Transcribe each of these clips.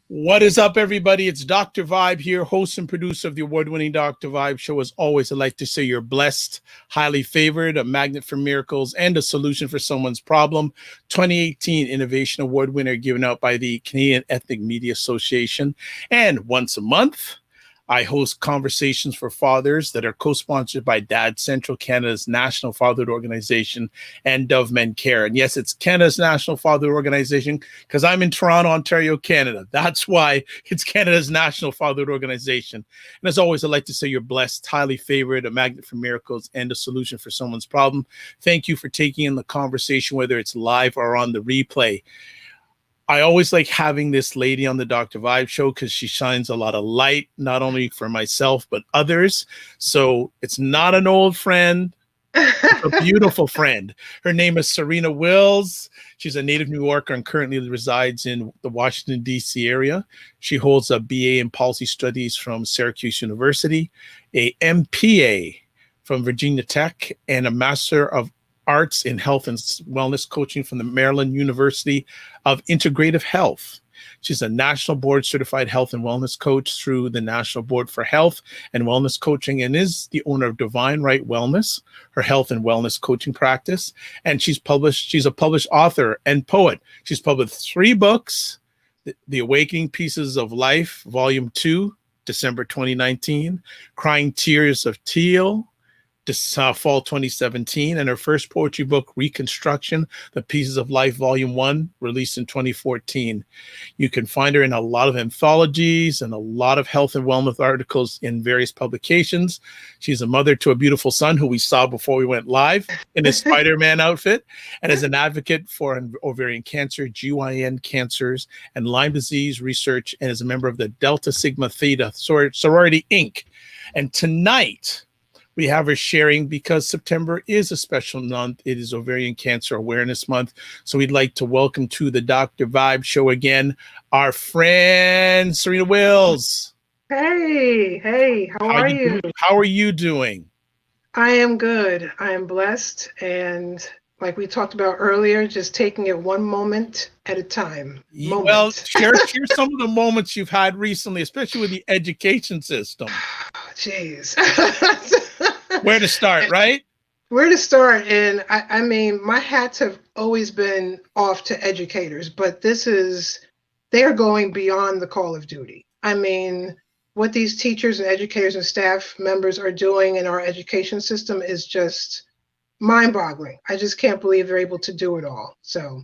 What is up, everybody? It's Dr. Vibe here, host and producer of the award-winning Dr. Vibe show. As always, I'd like to say you're blessed, highly favored, a magnet for miracles, and a solution for someone's problem. 2018 Innovation Award winner given out by the Canadian Ethnic Media Association. And once a month, I host conversations for fathers that are co-sponsored by Dad Central, Canada's national fatherhood organization, and Dove Men Care. And yes, it's Canada's national fatherhood organization because I'm in Toronto, Ontario, Canada. That's why it's Canada's national fatherhood organization. And as always, I'd like to say you're blessed, highly favored, a magnet for miracles, and a solution for someone's problem. Thank you for taking in the conversation, whether it's live or on the replay. I always like having this lady on the Dr. Vibe show because she shines a lot of light, not only for myself, but others. So it's not an old friend, it's a beautiful friend. Her name is Serena Wills. She's a native New Yorker and currently resides in the Washington, D.C. area. She holds a BA in Policy Studies from Syracuse University, a MPA from Virginia Tech, and a Master of Arts in Health and Wellness Coaching from the Maryland University of Integrative Health. She's a national board certified health and wellness coach through the National Board for Health and Wellness Coaching, and is the owner of Divine Wryte Wellness, her health and wellness coaching practice. And she's a published author and poet. She's published 3 books: The Awakening Pieces of Life, Volume 2, December 2019, Crying Tears of Teal, fall 2017, and her first poetry book, Reconstruction, The Pieces of Life, Volume 1, released in 2014. You can find her in a lot of anthologies and a lot of health and wellness articles in various publications. She's a mother to a beautiful son who we saw before we went live in his Spider-Man outfit, and is an advocate for ovarian cancer, GYN cancers, and Lyme disease research, and is a member of the Delta Sigma Theta Sorority, Inc. And tonight, we have her sharing, because September is a special month. It is Ovarian Cancer Awareness Month. So we'd like to welcome to the Dr. Vibe show again, our friend, Serena Wills. Hey, how are you? How are you doing? I am good. I am blessed. And like we talked about earlier, just taking it one moment at a time. Well, share some of the moments you've had recently, especially with the education system. Jeez. Where to start, right? Where to start? And I mean, my hats have always been off to educators, but they are going beyond the call of duty. I mean, what these teachers and educators and staff members are doing in our education system is just mind-boggling. I just can't believe they're able to do it all. So,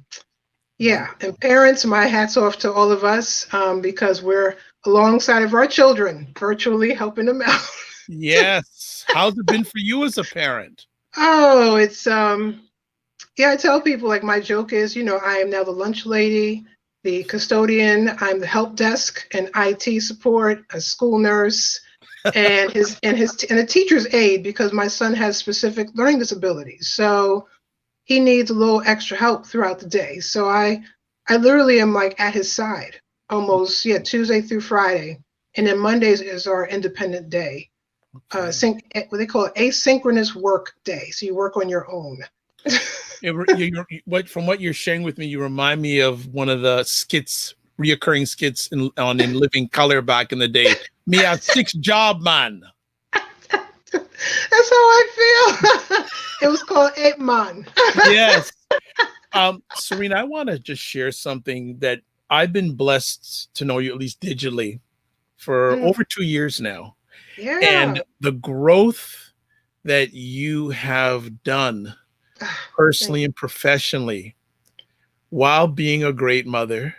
yeah. And parents, my hat's off to all of us, because we're alongside of our children, virtually helping them out. Yes. How's it been for you as a parent? Oh, it's I tell people, like, my joke is, I am now the lunch lady, the custodian, I'm the help desk and IT support, a school nurse, and a teacher's aide, because my son has specific learning disabilities. So he needs a little extra help throughout the day. So I literally am like at his side almost, Tuesday through Friday. And then Mondays is our independent day. What they call it, asynchronous work day. So you work on your own. From what you're sharing with me, you remind me of one of the reoccurring skits in Living Color back in the day. Me have 6 job, man. That's how I feel. It was called 8 Man. Yes. Serena, I want to just share something that I've been blessed to know you, at least digitally, for over 2 years now. Yeah. And the growth that you have done personally and professionally while being a great mother.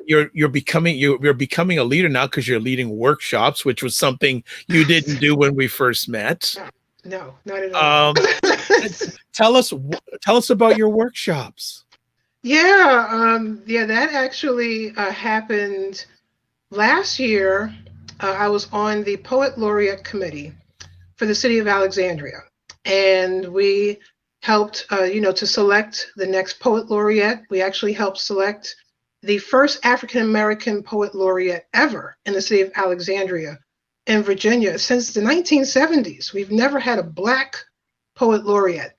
You're becoming a leader now because you're leading workshops, which was something you didn't do when we first met. No, not at all. Tell us about your workshops. That actually happened last year. I was on the Poet Laureate Committee for the city of Alexandria, and we helped, to select the next Poet Laureate. We actually helped select the first African-American Poet Laureate ever in the city of Alexandria in Virginia. Since the 1970s, we've never had a Black Poet Laureate.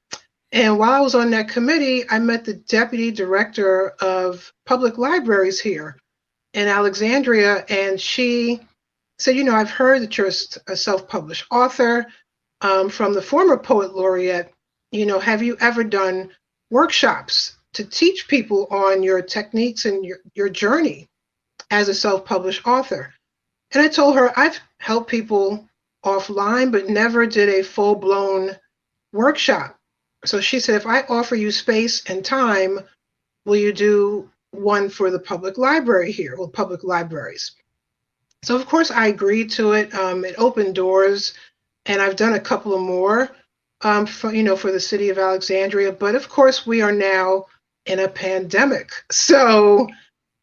And while I was on that committee, I met the Deputy Director of Public Libraries here. in Alexandria, and she said, I've heard that you're a self-published author from the former poet laureate. Have you ever done workshops to teach people on your techniques and your journey as a self-published author? And I told her I've helped people offline, but never did a full-blown workshop. So she said, if I offer you space and time, will you do one for the public library here, or public libraries? So of course I agreed to it. It opened doors, and I've done a couple of more for the city of Alexandria. But of course we are now in a pandemic, so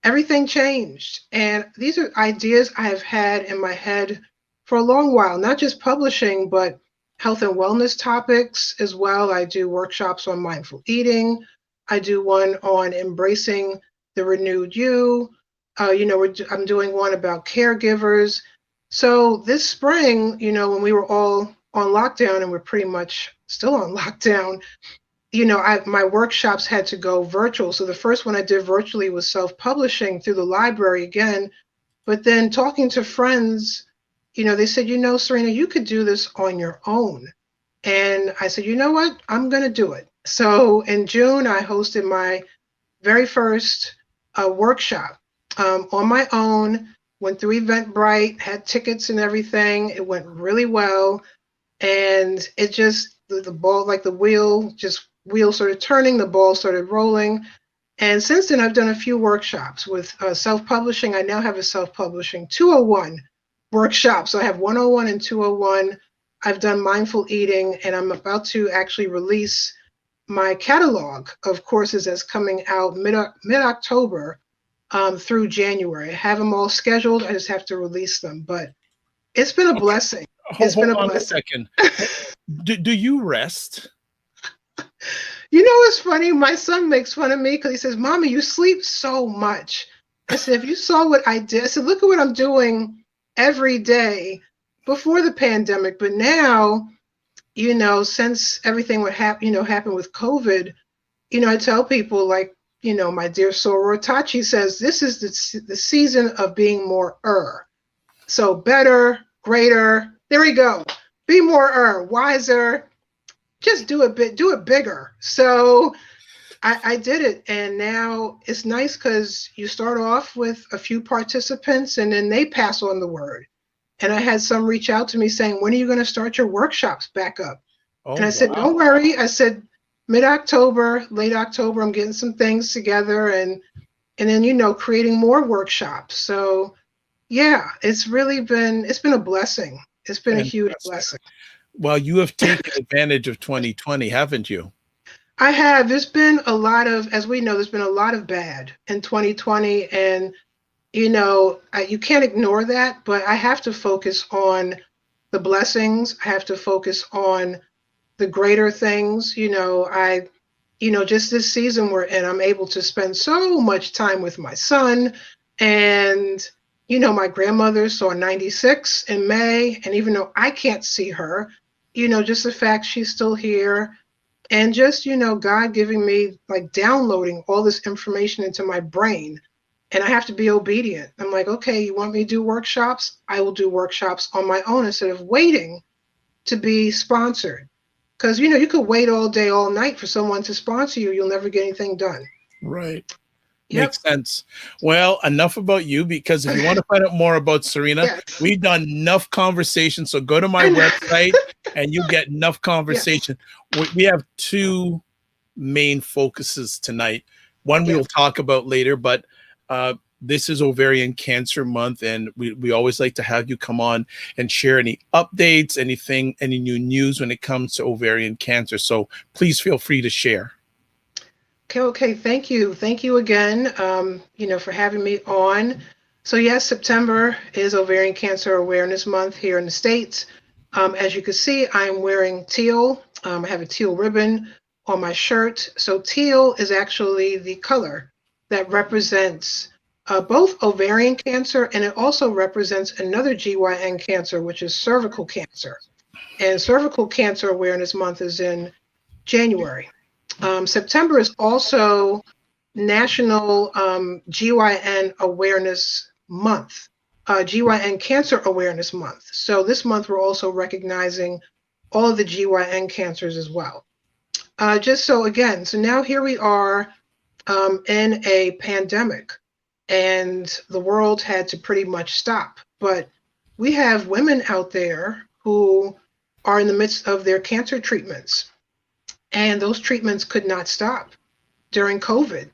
everything changed. And these are ideas I have had in my head for a long while, not just publishing, but health and wellness topics as well. I do workshops on mindful eating. I do one on embracing the renewed you. I'm doing one about caregivers. So this spring, when we were all on lockdown, and we're pretty much still on lockdown, my workshops had to go virtual. So the first one I did virtually was self-publishing through the library again. But then talking to friends, they said, Serena, you could do this on your own. And I said, you know what? I'm going to do it. So in June, I hosted my very first workshop on my own, went through Eventbrite, had tickets and everything. It went really well. And it just, the ball, like the wheel started turning, the ball started rolling. And since then, I've done a few workshops with self-publishing. I now have a self-publishing 201 workshop. So I have 101 and 201. I've done mindful eating, and I'm about to actually release my catalog of courses that's coming out mid-October through January. I have them all scheduled. I just have to release them. But it's been a blessing. It's been a blessing. Hold on a second. Do you rest? It's funny. My son makes fun of me because he says, Mommy, you sleep so much. I said, if you saw what I did, I said, look at what I'm doing every day before the pandemic. But now, since everything happened with COVID, I tell people, like, my dear Soror Tachi says, this is the season of being more So better, greater, there we go. Be more wiser, just do it bigger. So I did it. And now it's nice because you start off with a few participants and then they pass on the word. And I had some reach out to me saying, when are you going to start your workshops back up? And I said, don't worry. I said, mid-October, late October, I'm getting some things together and then, creating more workshops. So yeah, it's been a blessing. It's been a huge blessing. Well, you have taken advantage of 2020, haven't you? I have. There's been a lot of, as we know, there's been a lot of bad in 2020. And, you can't ignore that, but I have to focus on the blessings. I have to focus on the greater things. Just this season we're in, I'm able to spend so much time with my son. And, my grandmother saw 96 in May. And even though I can't see her, just the fact she's still here. And just, God giving me, like, downloading all this information into my brain. And I have to be obedient. I'm like, okay, you want me to do workshops? I will do workshops on my own instead of waiting to be sponsored. Because, you could wait all day, all night for someone to sponsor you. You'll never get anything done. Right. Yep. Makes sense. Well, enough about you, because if you want to find out more about Serena, yes, we've done enough conversation. So go to my website and you get enough conversation. Yes. We have two main focuses tonight. One we will talk about later, but this is Ovarian Cancer Month, and we always like to have you come on and share any updates, any new news when it comes to ovarian cancer. So please feel free to share. Okay. Thank you. Thank you again, for having me on. So yes, September is Ovarian Cancer Awareness Month here in the States. As you can see, I'm wearing teal. I have a teal ribbon on my shirt. So teal is actually the color that represents both ovarian cancer, and it also represents another GYN cancer, which is cervical cancer. And Cervical Cancer Awareness Month is in January. September is also National GYN Awareness Month, GYN Cancer Awareness Month. So this month we're also recognizing all of the GYN cancers as well. Just so again, so now here we are in a pandemic, and the world had to pretty much stop. But we have women out there who are in the midst of their cancer treatments, and those treatments could not stop during COVID.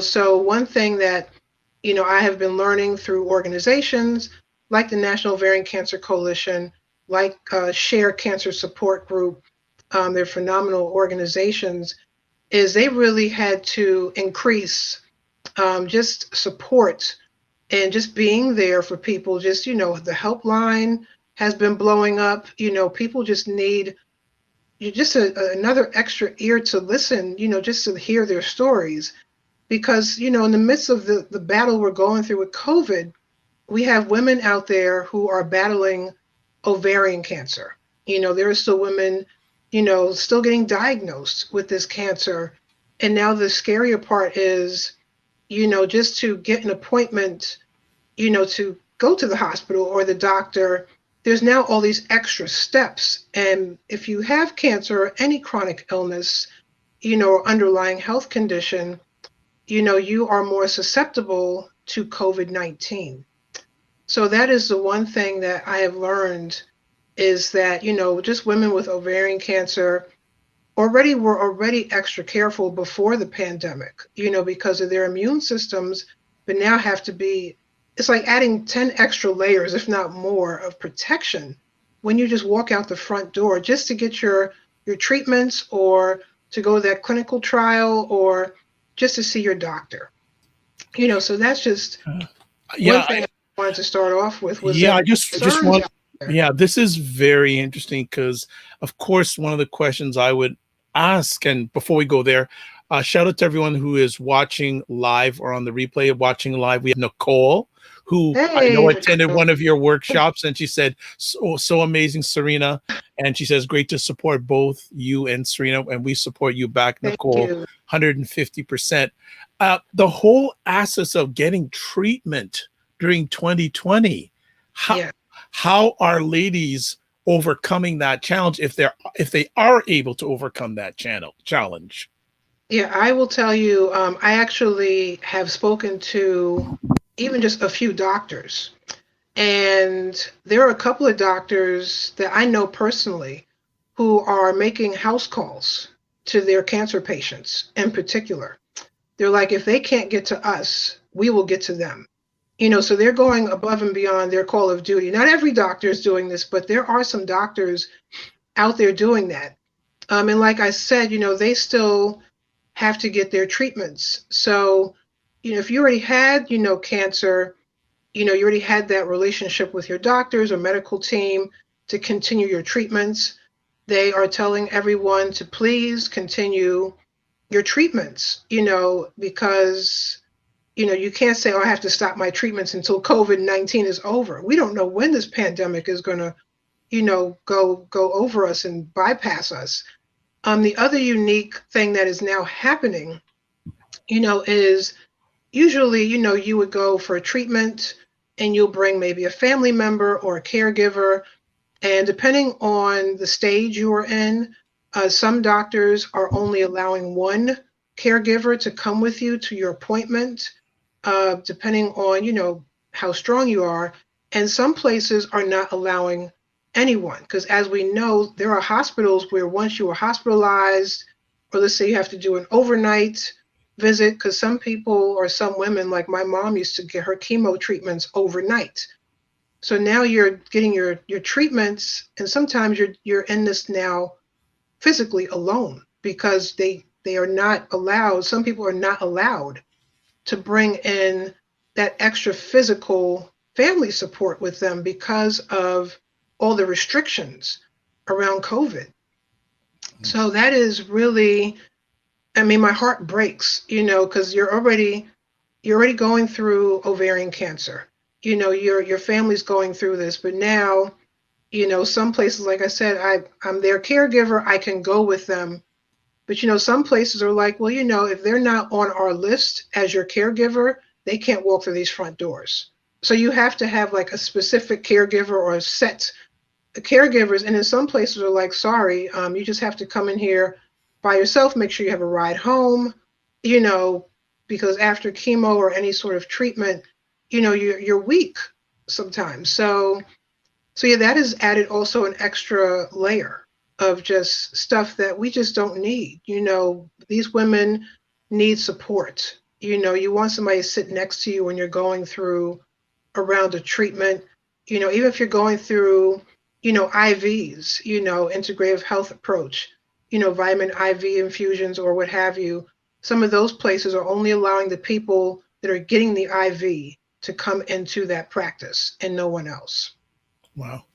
So one thing that, I have been learning through organizations like the National Ovarian Cancer Coalition, like Share Cancer Support Group, they're phenomenal organizations, is they really had to increase just support and just being there for people. Just, the helpline has been blowing up. People just need just another extra ear to listen, just to hear their stories. Because, in the midst of the battle we're going through with COVID, we have women out there who are battling ovarian cancer. There are still women, still getting diagnosed with this cancer. And now the scarier part is, just to get an appointment, to go to the hospital or the doctor, there's now all these extra steps. And if you have cancer or any chronic illness, or underlying health condition, you are more susceptible to COVID-19. So that is the one thing that I have learned, is that, just women with ovarian cancer were already extra careful before the pandemic, because of their immune systems, but now have to be, it's like adding 10 extra layers, if not more, of protection when you just walk out the front door just to get your treatments, or to go to that clinical trial, or just to see your doctor. So that's just one thing I wanted to start off with. Was I just want, this is very interesting, because of course one of the questions I would ask, and before we go there, shout out to everyone who is watching live or on the replay. Watching live, we have Nicole, who I know attended one of your workshops, and she said, so amazing, Serena. And she says, great to support both you and Serena, and we support you back, Nicole, 150%. The whole access of getting treatment during 2020, how are ladies overcoming that challenge, if they are able to overcome that challenge? Yeah, I will tell you, I actually have spoken to even just a few doctors, and there are a couple of doctors that I know personally who are making house calls to their cancer patients in particular. They're like, if they can't get to us, we will get to them. So they're going above and beyond their call of duty. Not every doctor is doing this, but there are some doctors out there doing that. And like I said, they still have to get their treatments. So, if you already had, cancer, you already had that relationship with your doctors or medical team to continue your treatments. They are telling everyone to please continue your treatments, because, you can't say, oh, I have to stop my treatments until COVID-19 is over. We don't know when this pandemic is going to, go over us and bypass us. The other unique thing that is now happening, is usually, you would go for a treatment and you'll bring maybe a family member or a caregiver. And depending on the stage you are in, some doctors are only allowing one caregiver to come with you to your appointment, depending on, how strong you are. And some places are not allowing anyone, because as we know, there are hospitals where once you are hospitalized, or let's say you have to do an overnight visit, because some people or some women, like my mom, used to get her chemo treatments overnight. So now you're getting your treatments, and sometimes you're in this now physically alone, because they are not allowed, some people are not allowed to bring in that extra physical family support with them because of all the restrictions around COVID. So that is really, my heart breaks, because you're already going through ovarian cancer. Your family's going through this, but now, some places, like I said, I'm their caregiver. I can go with them But, some places are like, well, if they're not on our list as your caregiver, they can't walk through these front doors. So you have to have like a specific caregiver or a set of caregivers. And in some places are like, sorry, you just have to come in here by yourself, make sure you have a ride home, because after chemo or any sort of treatment, you're weak sometimes. So yeah, that has added also an extra layer of just stuff that we just don't need. These women need support. You want somebody to sit next to you when you're going through around a treatment, even if you're going through, IVs, integrative health approach, vitamin IV infusions or what have you. Some of those places are only allowing the people that are getting the IV to come into that practice and no one else. Wow.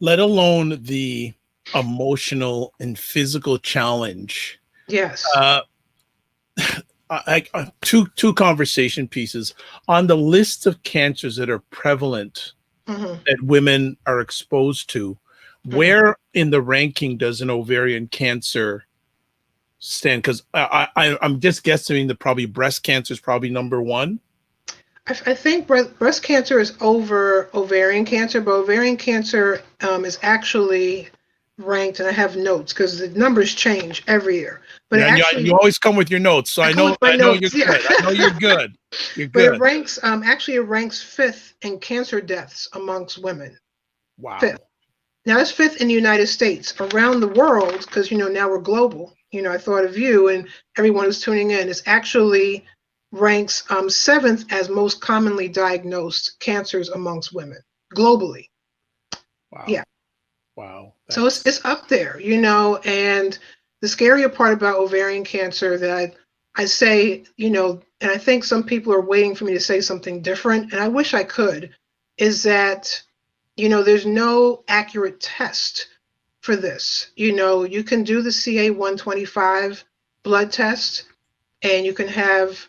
Let alone the emotional and physical challenge. Yes. Two conversation pieces on the list of cancers that are prevalent that women are exposed to. Where in the ranking does an ovarian cancer stand? Because I'm just guessing that probably breast cancer is probably number one. I think breast cancer is over ovarian cancer, but ovarian cancer is actually ranked, and I have notes because the numbers change every year. But you always come with your notes, so I know you're good. I know you're good. You're good. But it ranks it ranks fifth in cancer deaths amongst women. Wow. Fifth. Now it's fifth in the United States. Around the world, because now we're global. I thought of you and everyone who's tuning in. It's actually ranks seventh as most commonly diagnosed cancers amongst women globally. Wow. Yeah. Wow. So it's up there, and the scarier part about ovarian cancer that I say, and I think some people are waiting for me to say something different, and I wish I could, is that, there's no accurate test for this. You can do the CA-125 blood test, and you can have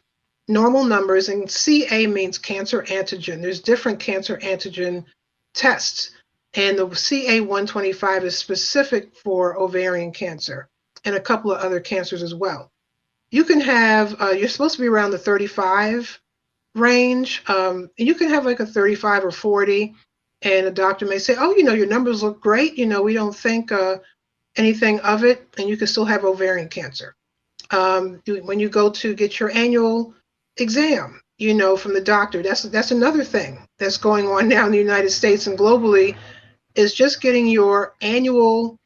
normal numbers, and CA means cancer antigen. There's different cancer antigen tests. And the CA-125 is specific for ovarian cancer and a couple of other cancers as well. You can have, you're supposed to be around the 35 range, and you can have like a 35 or 40, and a doctor may say, oh, your numbers look great, we don't think anything of it, and you can still have ovarian cancer. When you go to get your annual exam, from the doctor, that's another thing that's going on now in the United States and globally, is just getting your annual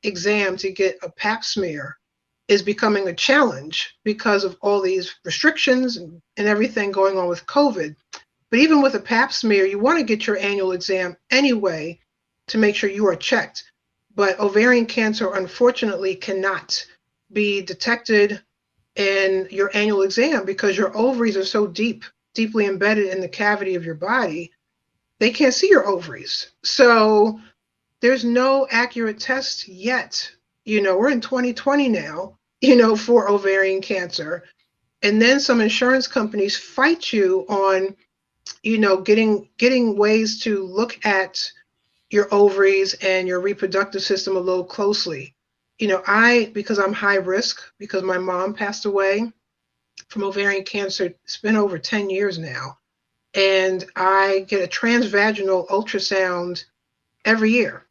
exam to get a pap smear is becoming a challenge because of all these restrictions and everything going on with COVID. But even with a pap smear, you want to get your annual exam anyway to make sure you are checked. But ovarian cancer, unfortunately, cannot be detected in your annual exam because your ovaries are so deeply embedded in the cavity of your body. They can't see your ovaries. So there's no accurate test yet. We're in 2020 now, for ovarian cancer. And then some insurance companies fight you on, getting ways to look at your ovaries and your reproductive system a little closely. Because I'm high risk, because my mom passed away from ovarian cancer, it's been over 10 years now. And I get a transvaginal ultrasound every year.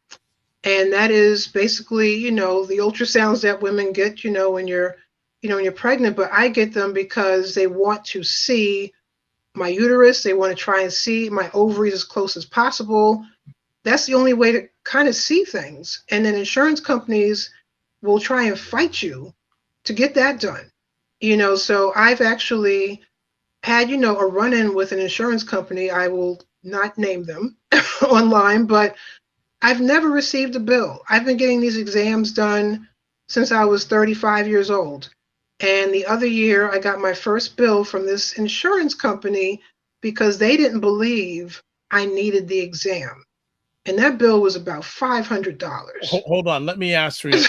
And that is basically, the ultrasounds that women get, when you're pregnant, but I get them because they want to see my uterus. They want to try and see my ovaries as close as possible. That's the only way to kind of see things. And then insurance companies will try and fight you to get that done. So I've actually had, a run-in with an insurance company. I will not name them online, but I've never received a bill. I've been getting these exams done since I was 35 years old. And the other year, I got my first bill from this insurance company because they didn't believe I needed the exam. And that bill was about $500. Hold on. Let me ask you.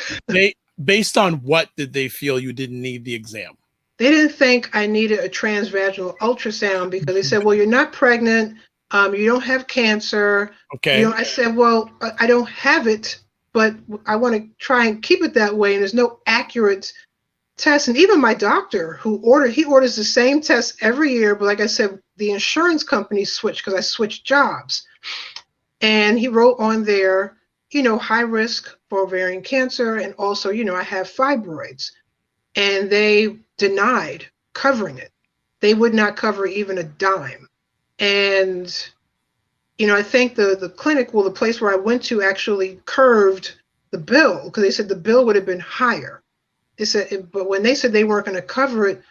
Based on what did they feel you didn't need the exam? They didn't think I needed a transvaginal ultrasound because they said, well, you're not pregnant. You don't have cancer. Okay. I said, well, I don't have it, but I want to try and keep it that way. And there's no accurate tests. And even my doctor he orders the same tests every year. But like I said, the insurance company switched because I switched jobs. And he wrote on there, high risk for ovarian cancer. And also, I have fibroids. And they denied covering it. They would not cover even a dime. And, I think the clinic, the place where I went to actually curved the bill because they said the bill would have been higher. They said, but when they said they weren't going to cover it,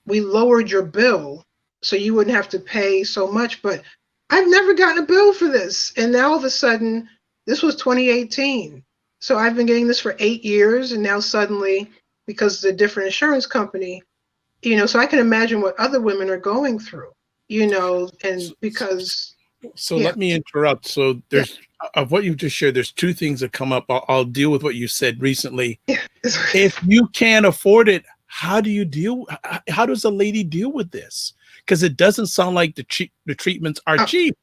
we lowered your bill so you wouldn't have to pay so much. But I've never gotten a bill for this. And now all of a sudden, this was 2018. So I've been getting this for 8 years. And now suddenly, because it's a different insurance company, so I can imagine what other women are going through, and because. So let me interrupt. So there's of what you just shared, there's two things that come up. I'll deal with what you said recently. Yeah. If you can't afford it, how does a lady deal with this? Because it doesn't sound like the treatments are cheap.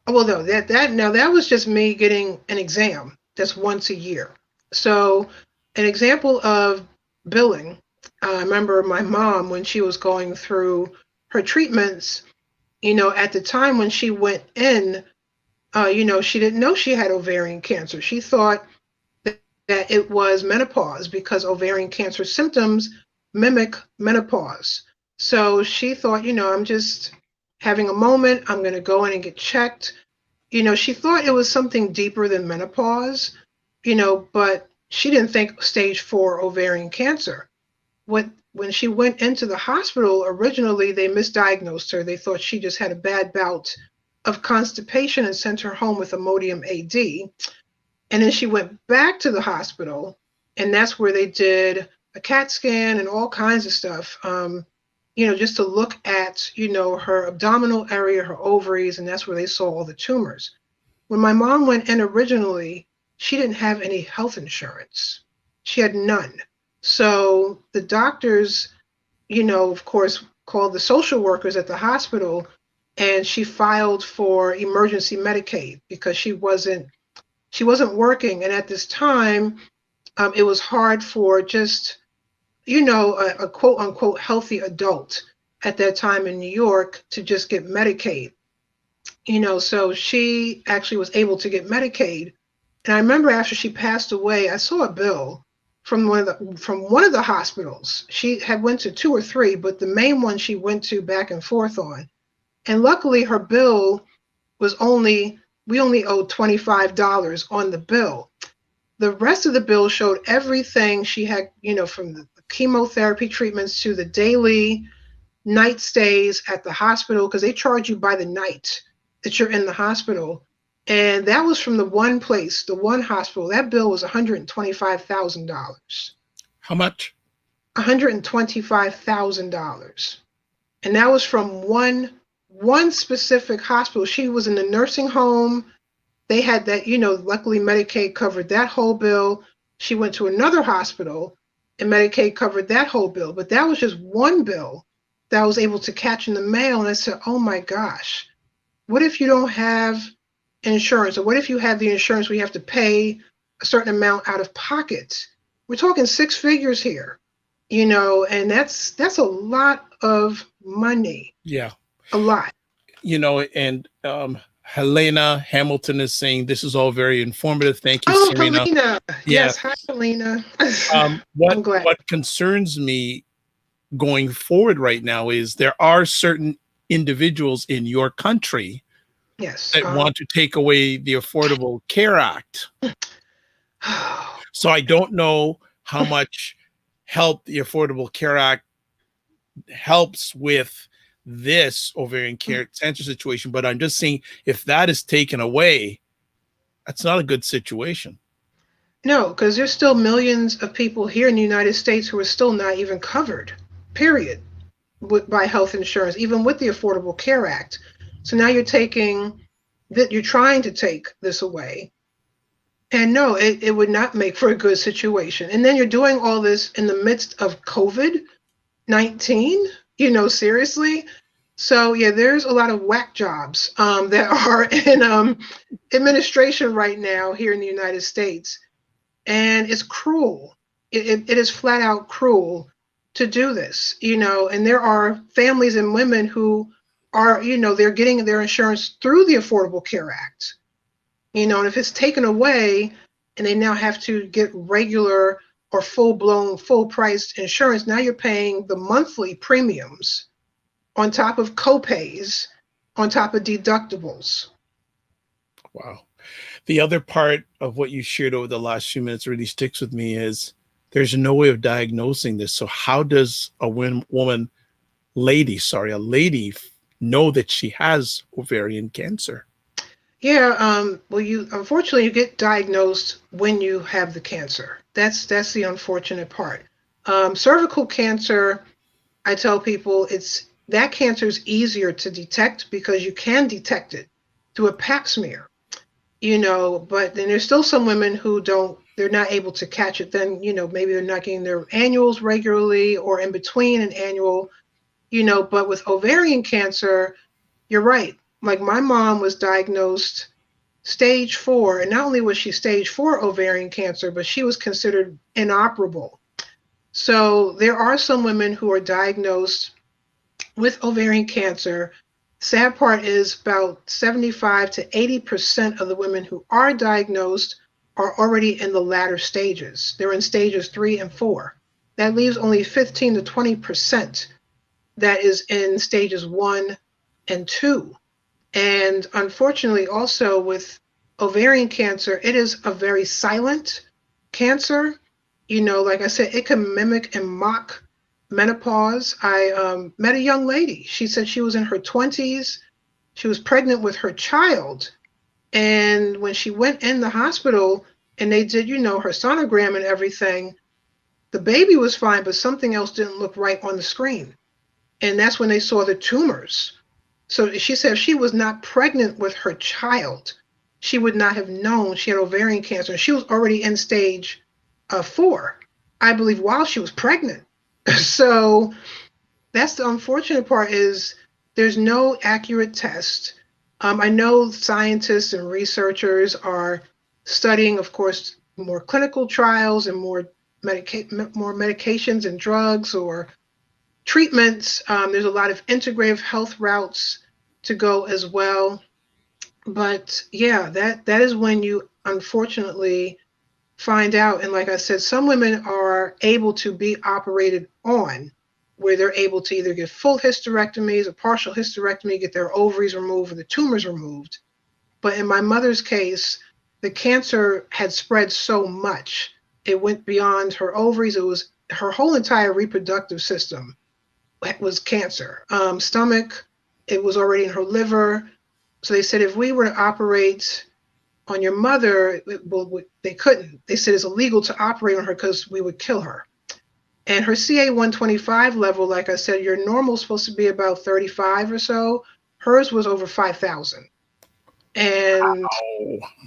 Well, no, that was just me getting an exam. That's once a year. So an example of billing, I remember my mom when she was going through her treatments, at the time when she went in, she didn't know she had ovarian cancer. She thought that it was menopause because ovarian cancer symptoms mimic menopause. So she thought, I'm just having a moment. I'm going to go in and get checked. She thought it was something deeper than menopause, but she didn't think stage 4 ovarian cancer. When she went into the hospital, originally they misdiagnosed her. They thought she just had a bad bout of constipation and sent her home with Imodium AD. And then she went back to the hospital, and that's where they did a CAT scan and all kinds of stuff, just to look at, her abdominal area, her ovaries, and that's where they saw all the tumors. When my mom went in originally, she didn't have any health insurance. She had none. So the doctors, of course, called the social workers at the hospital, and she filed for emergency Medicaid because she wasn't working. And at this time, it was hard for just, a quote unquote healthy adult at that time in New York to just get Medicaid. So she actually was able to get Medicaid. And I remember after she passed away, I saw a bill from one of the hospitals. She had went to 2 or 3, but the main one she went to back and forth on. And luckily her bill was we only owed $25 on the bill. The rest of the bill showed everything she had, from the chemotherapy treatments to the daily night stays at the hospital, because they charge you by the night that you're in the hospital. And that was from the one hospital. That bill was $125,000. How much? $125,000. And that was from one specific hospital. She was in the nursing home. They had that, luckily Medicaid covered that whole bill. She went to another hospital and Medicaid covered that whole bill. But that was just one bill that I was able to catch in the mail. And I said, oh my gosh, what if you don't have insurance? Or what if you have the insurance where you have to pay a certain amount out of pocket? We're talking 6 figures here, and that's a lot of money. Yeah. A lot. And Helena Hamilton is saying this is all very informative. Thank you, Serena. Helena. Yes, hi, Helena. What concerns me going forward right now is there are certain individuals in your country that want to take away the Affordable Care Act. So I don't know how much help the Affordable Care Act helps with this ovarian cancer situation, but I'm just saying if that is taken away, that's not a good situation. No, because there's still millions of people here in the United States who are still not even covered, period, by health insurance, even with the Affordable Care Act. So now you're trying to take this away. And no, it would not make for a good situation. And then you're doing all this in the midst of COVID-19, seriously. So yeah, there's a lot of whack jobs that are in administration right now here in the United States. And it's cruel. It is flat out cruel to do this, and there are families and women who are, they're getting their insurance through the Affordable Care Act, and if it's taken away and they now have to get regular or full-blown, full-priced insurance, now you're paying the monthly premiums on top of copays, on top of deductibles. Wow. The other part of what you shared over the last few minutes really sticks with me is there's no way of diagnosing this. So how does a lady know that she has ovarian cancer? Yeah, well, unfortunately you get diagnosed when you have the cancer. That's the unfortunate part. Cervical cancer, I tell people that cancer is easier to detect because you can detect it through a pap smear, but then there's still some women who they're not able to catch it. Then, maybe they're not getting their annuals regularly or in between an annual, but with ovarian cancer, you're right. Like my mom was diagnosed stage 4, and not only was she stage 4 ovarian cancer, but she was considered inoperable. So there are some women who are diagnosed with ovarian cancer. Sad part is about 75 to 80% of the women who are diagnosed are already in the latter stages. They're in stages 3 and 4. That leaves only 15 to 20% that is in stages 1 and 2. And unfortunately, also with ovarian cancer, it is a very silent cancer. Like I said, it can mimic and mock menopause. I met a young lady. She said she was in her 20s. She was pregnant with her child. And when she went in the hospital and they did, her sonogram and everything, the baby was fine, but something else didn't look right on the screen. And that's when they saw the tumors. So she said if she was not pregnant with her child, she would not have known she had ovarian cancer. She was already in stage 4, I believe, while she was pregnant. So that's the unfortunate part, is there's no accurate test. I know scientists and researchers are studying, of course, more clinical trials and more medications and drugs or treatments. There's a lot of integrative health routes to go as well. But yeah, that is when you unfortunately find out. And like I said, some women are able to be operated on, where they're able to either get full hysterectomies, a partial hysterectomy, get their ovaries removed or the tumors removed. But in my mother's case, the cancer had spread so much, it went beyond her ovaries. It was her whole entire reproductive system was cancer. Stomach, it was already in her liver. So they said if we were to operate on your mother, they couldn't. They said it's illegal to operate on her because we would kill her. And her CA 125 level, like I said, your normal is supposed to be about 35 or so. Hers was over 5,000. And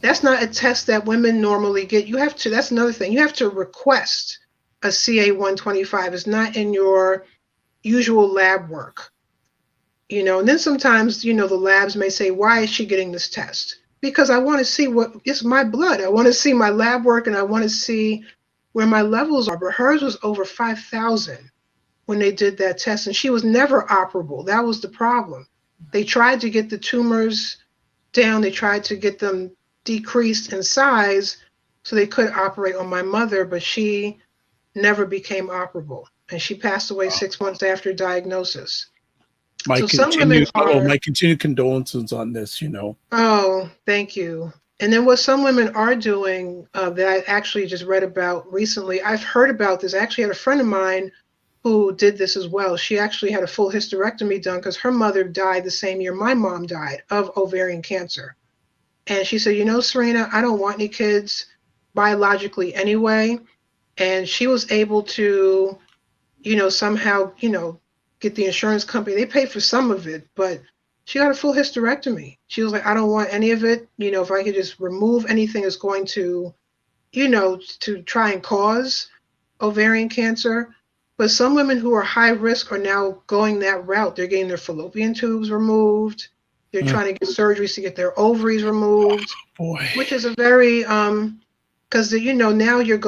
that's not a test that women normally get. That's another thing. You have to request a CA 125. It's not in your usual lab work. And then sometimes, the labs may say, why is she getting this test? Because I want to see it's my blood. I want to see my lab work and I want to see where my levels are. But hers was over 5,000 when they did that test, and she was never operable. That was the problem. They tried to get the tumors down. They tried to get them decreased in size so they could operate on my mother, but she never became operable. And she passed away 6 months after diagnosis. My continued condolences on this, Oh, thank you. And then what some women are doing that I actually just read about recently, I've heard about this. I actually had a friend of mine who did this as well. She actually had a full hysterectomy done because her mother died the same year my mom died of ovarian cancer. And she said, Serena, I don't want any kids biologically anyway. And she was able to, somehow, get the insurance company. They paid for some of it, but she got a full hysterectomy. She was like, I don't want any of it. If I could just remove anything that's going to, to try and cause ovarian cancer. But some women who are high risk are now going that route. They're getting their fallopian tubes removed. They're trying to get surgeries to get their ovaries removed, which is a very, because, now you're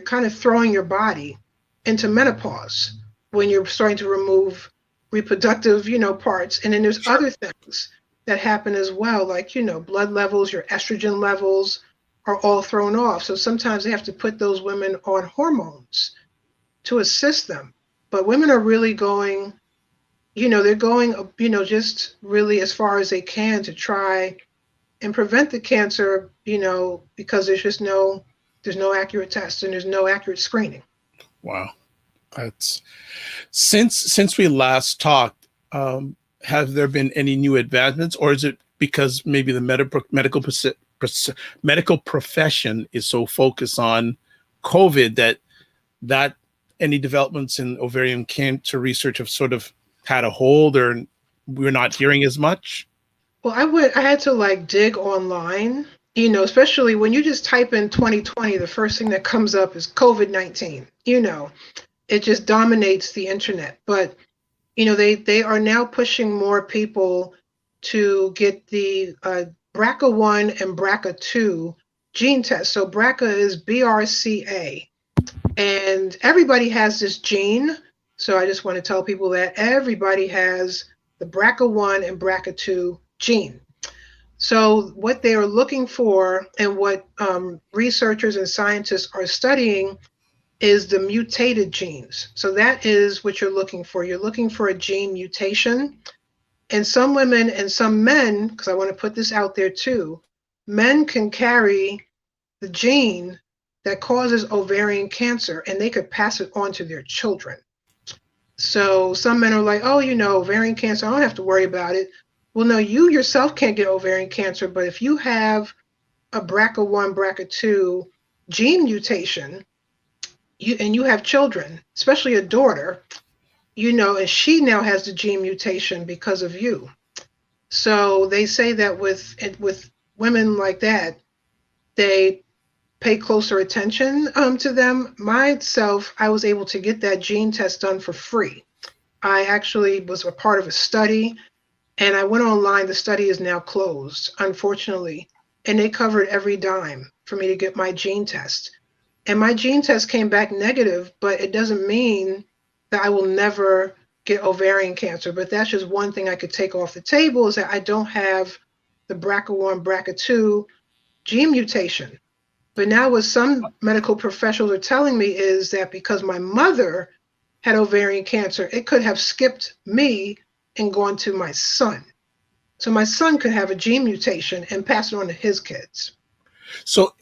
kind of throwing your body into menopause. when you're starting to remove reproductive, parts. And then there's Sure. other things that happen as well, like, blood levels, your estrogen levels are all thrown off. So sometimes they have to put those women on hormones to assist them. But women are really going, they're going, just really as far as they can to try and prevent the cancer, because there's no accurate tests and there's no accurate screening. Wow. That's since we last talked, have there been any new advancements, or is it because maybe the medical profession is so focused on COVID that any developments in ovarian cancer research have sort of had a hold, or we're not hearing as much? Well, I had to dig online, especially when you just type in 2020, the first thing that comes up is COVID-19, it just dominates the internet. But, they are now pushing more people to get the BRCA1 and BRCA2 gene test. So BRCA is BRCA, and everybody has this gene. So I just want to tell people that everybody has the BRCA1 and BRCA2 gene. So what they are looking for and what researchers and scientists are studying is the mutated genes. So that is what you're looking for. You're looking for a gene mutation. And some women and some men, because I want to put this out there too, men can carry the gene that causes ovarian cancer and they could pass it on to their children. So some men are like, oh, ovarian cancer, I don't have to worry about it. Well, no, you yourself can't get ovarian cancer, but if you have a BRCA1, BRCA2 gene mutation, and you have children, especially a daughter, and she now has the gene mutation because of you. So they say that with women like that, they pay closer attention to them. Myself, I was able to get that gene test done for free. I actually was a part of a study, and I went online. The study is now closed, unfortunately, and they covered every dime for me to get my gene test. And my gene test came back negative, but it doesn't mean that I will never get ovarian cancer. But that's just one thing I could take off the table, is that I don't have the BRCA1, BRCA2 gene mutation. But now what some medical professionals are telling me is that because my mother had ovarian cancer, it could have skipped me and gone to my son. So my son could have a gene mutation and pass it on to his kids. So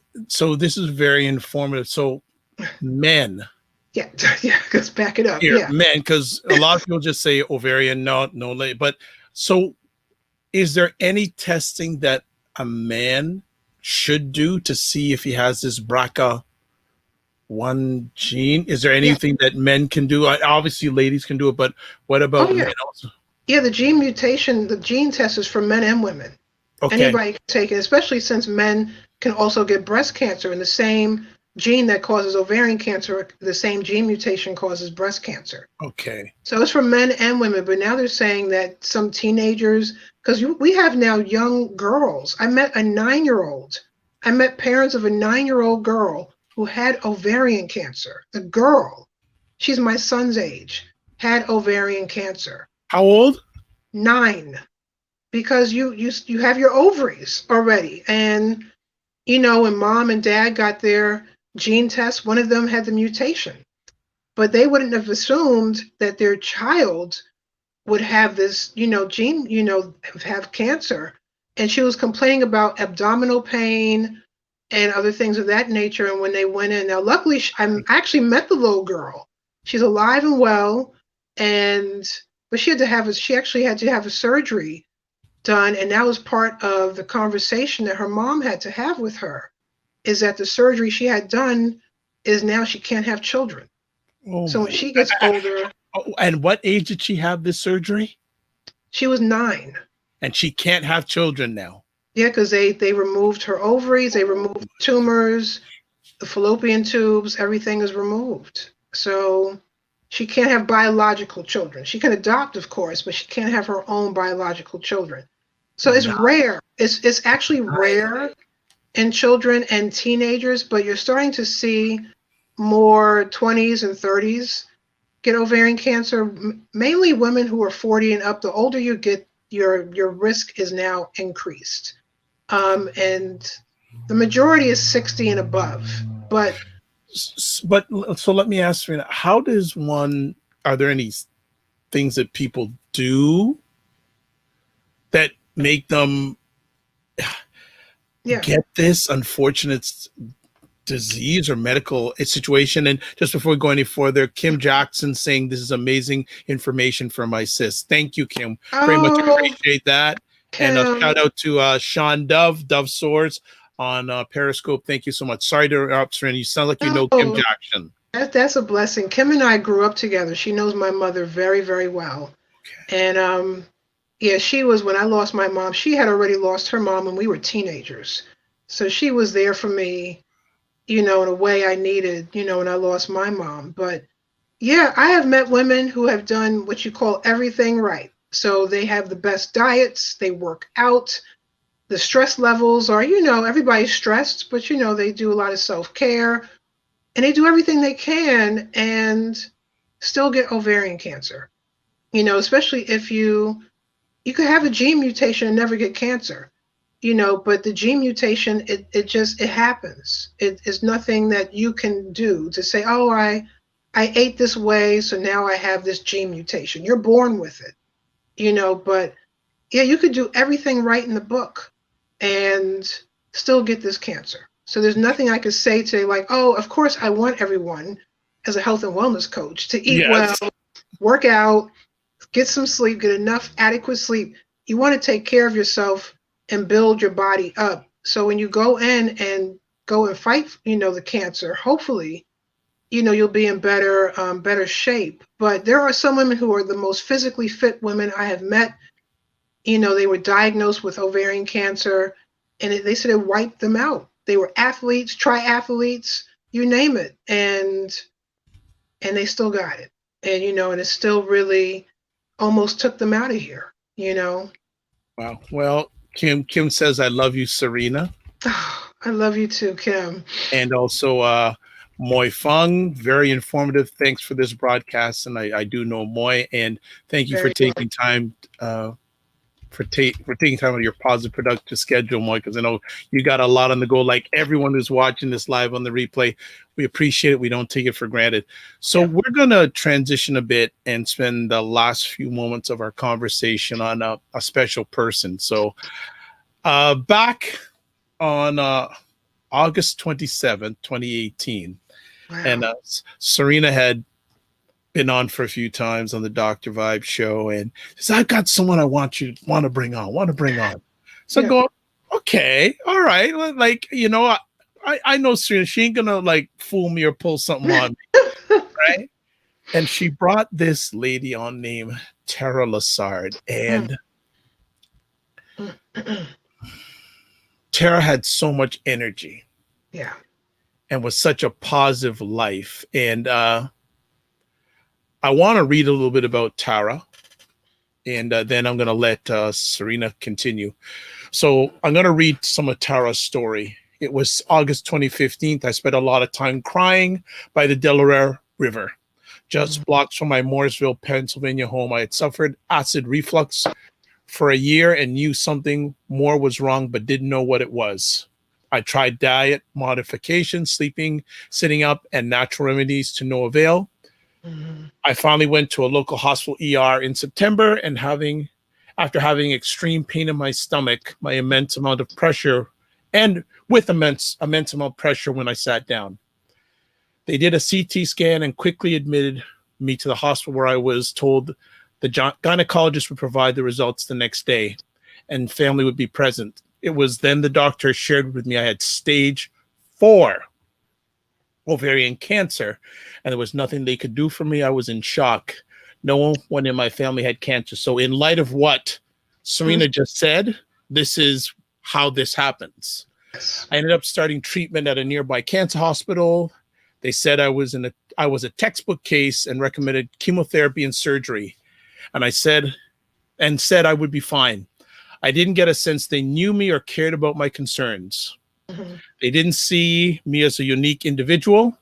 this is very informative. So men. Yeah, let's back it up. Here, Yeah. men, because a lot of people just say ovarian, no, but so is there any testing that a man should do to see if he has this BRCA1 gene? Is there anything that men can do? Obviously ladies can do it, but what about men also? Yeah, the gene mutation, the gene test is for men and women. Okay. Anybody can take it, especially since men can also get breast cancer, and the same gene that causes ovarian cancer, the same gene mutation causes breast cancer. Okay. So it's for men and women, but now they're saying that some teenagers, because we have now young girls. I met a 9-year-old. I met parents of a 9-year-old girl who had ovarian cancer. The girl, she's my son's age, had ovarian cancer. How old? 9. Because you have your ovaries already. And, when mom and dad got their gene test, one of them had the mutation. But they wouldn't have assumed that their child would have this, gene, have cancer. And she was complaining about abdominal pain and other things of that nature. And when they went in, now luckily I actually met the little girl. She's alive and well, but she actually had to have a surgery done, and that was part of the conversation that her mom had to have with her, is that the surgery she had done is now she can't have children. Oh. So when she gets older. And what age did she have this surgery? She was 9. And she can't have children now. Yeah, because they removed her ovaries, they removed tumors, the fallopian tubes, everything is removed. So she can't have biological children. She can adopt, of course, but she can't have her own biological children. So it's rare. It's actually rare in children and teenagers, but you're starting to see more 20s and 30s get ovarian cancer, mainly women who are 40 and up. The older you get, your risk is now increased. And the majority is 60 and above. But so let me ask you, how does one, are there any things that people do that make them get this unfortunate disease or medical situation? And just before we go any further, Kim Jackson saying this is amazing information for my sis. Thank you, Kim. Very much appreciate that. Kim. And a shout out to Sean Dove Swords on Periscope. Thank you so much. Sorry to interrupt, Serena. You sound like you know Kim Jackson. That's a blessing. Kim and I grew up together. She knows my mother very, very well. Okay. And yeah, she was, when I lost my mom, she had already lost her mom when we were teenagers. So she was there for me, in a way I needed, when I lost my mom. But yeah, I have met women who have done what you call everything right. So they have the best diets, they work out, the stress levels are, everybody's stressed, but they do a lot of self-care and they do everything they can and still get ovarian cancer. Especially if you could have a gene mutation and never get cancer, but the gene mutation, it happens. It's nothing that you can do to say, oh, I ate this way, so now I have this gene mutation. You're born with it, but yeah, you could do everything right in the book and still get this cancer. So there's nothing I could say today like, oh, of course I want everyone as a health and wellness coach to eat well, work out, get some sleep, get enough adequate sleep. You want to take care of yourself and build your body up. So when you go in and go and fight, the cancer, hopefully, you'll be in better shape. But there are some women who are the most physically fit women I have met. They were diagnosed with ovarian cancer and they said it wiped them out. They were athletes, triathletes, you name it. And they still got it. And, and it still really almost took them out of here, Wow. Well, Kim says, I love you, Serena. Oh, I love you too, Kim. And also Moy Fung, very informative. Thanks for this broadcast. And I do know Moy, and thank you for taking time for taking time out of your positive, productive schedule, Moy, because I know you got a lot on the go. Like everyone who's watching this live on the replay, we appreciate it. We don't take it for granted. So we're going to transition a bit and spend the last few moments of our conversation on a special person. So back on August 27th, 2018, and Serena had been on for a few times on the Dr. Vibe show, and says, I've got someone I want to bring on. So I'm going, okay, all right. Like, I know Serena, she ain't gonna like fool me or pull something on me, right? And she brought this lady on named Tara Lassard, and Tara had so much energy, and was such a positive life. And I want to read a little bit about Tara, and then I'm going to let Serena continue. So I'm going to read some of Tara's story. It was August 2015. I spent a lot of time crying by the Delaware River, just blocks from my Mooresville, Pennsylvania home. I had suffered acid reflux for a year and knew something more was wrong, but didn't know what it was. I tried diet modification, sleeping, sitting up, and natural remedies to no avail. I finally went to a local hospital ER in September, and after having extreme pain in my stomach, my immense amount of pressure, and with immense amount of pressure when I sat down. They did a CT scan and quickly admitted me to the hospital, where I was told the gynecologist would provide the results the next day and family would be present. It was then the doctor shared with me I had stage 4 ovarian cancer, and there was nothing they could do for me. I was in shock. No one in my family had cancer. So in light of what Serena just said, this is how this happens. I ended up starting treatment at a nearby cancer hospital. They said I was a textbook case and recommended chemotherapy and surgery. And I said I would be fine. I didn't get a sense they knew me or cared about my concerns. They didn't see me as a unique individual.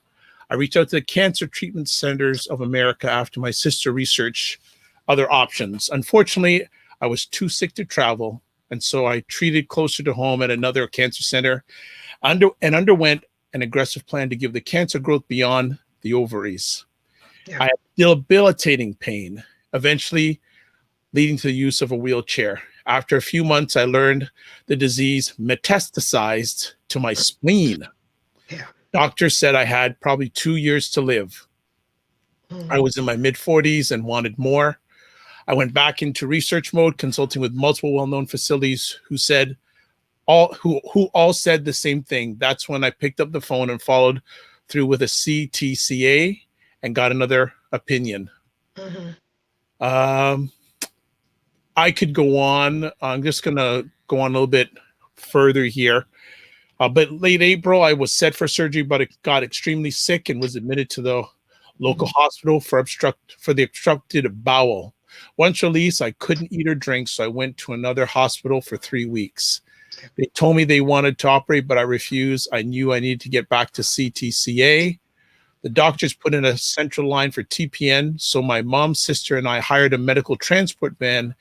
I reached out to the Cancer Treatment Centers of America after my sister researched other options. Unfortunately, I was too sick to travel, and so I treated closer to home at another cancer center and underwent an aggressive plan to give the cancer growth beyond the ovaries. Yeah. I had debilitating pain, eventually leading to the use of a wheelchair. After a few months, I learned the disease metastasized to my spleen. Yeah. Doctors said I had probably 2 years to live. I was in my mid-40s and wanted more. I went back into research mode, consulting with multiple well-known facilities who all said the same thing. That's when I picked up the phone and followed through with a CTCA and got another opinion. I could go on. I'm just going to go on a little bit further here. But late April, I was set for surgery, but I got extremely sick and was admitted to the local hospital for the obstructed bowel. Once released, I couldn't eat or drink, so I went to another hospital for 3 weeks. They told me they wanted to operate, but I refused. I knew I needed to get back to CTCA. The doctors put in a central line for TPN, so my mom, sister, and I hired a medical transport van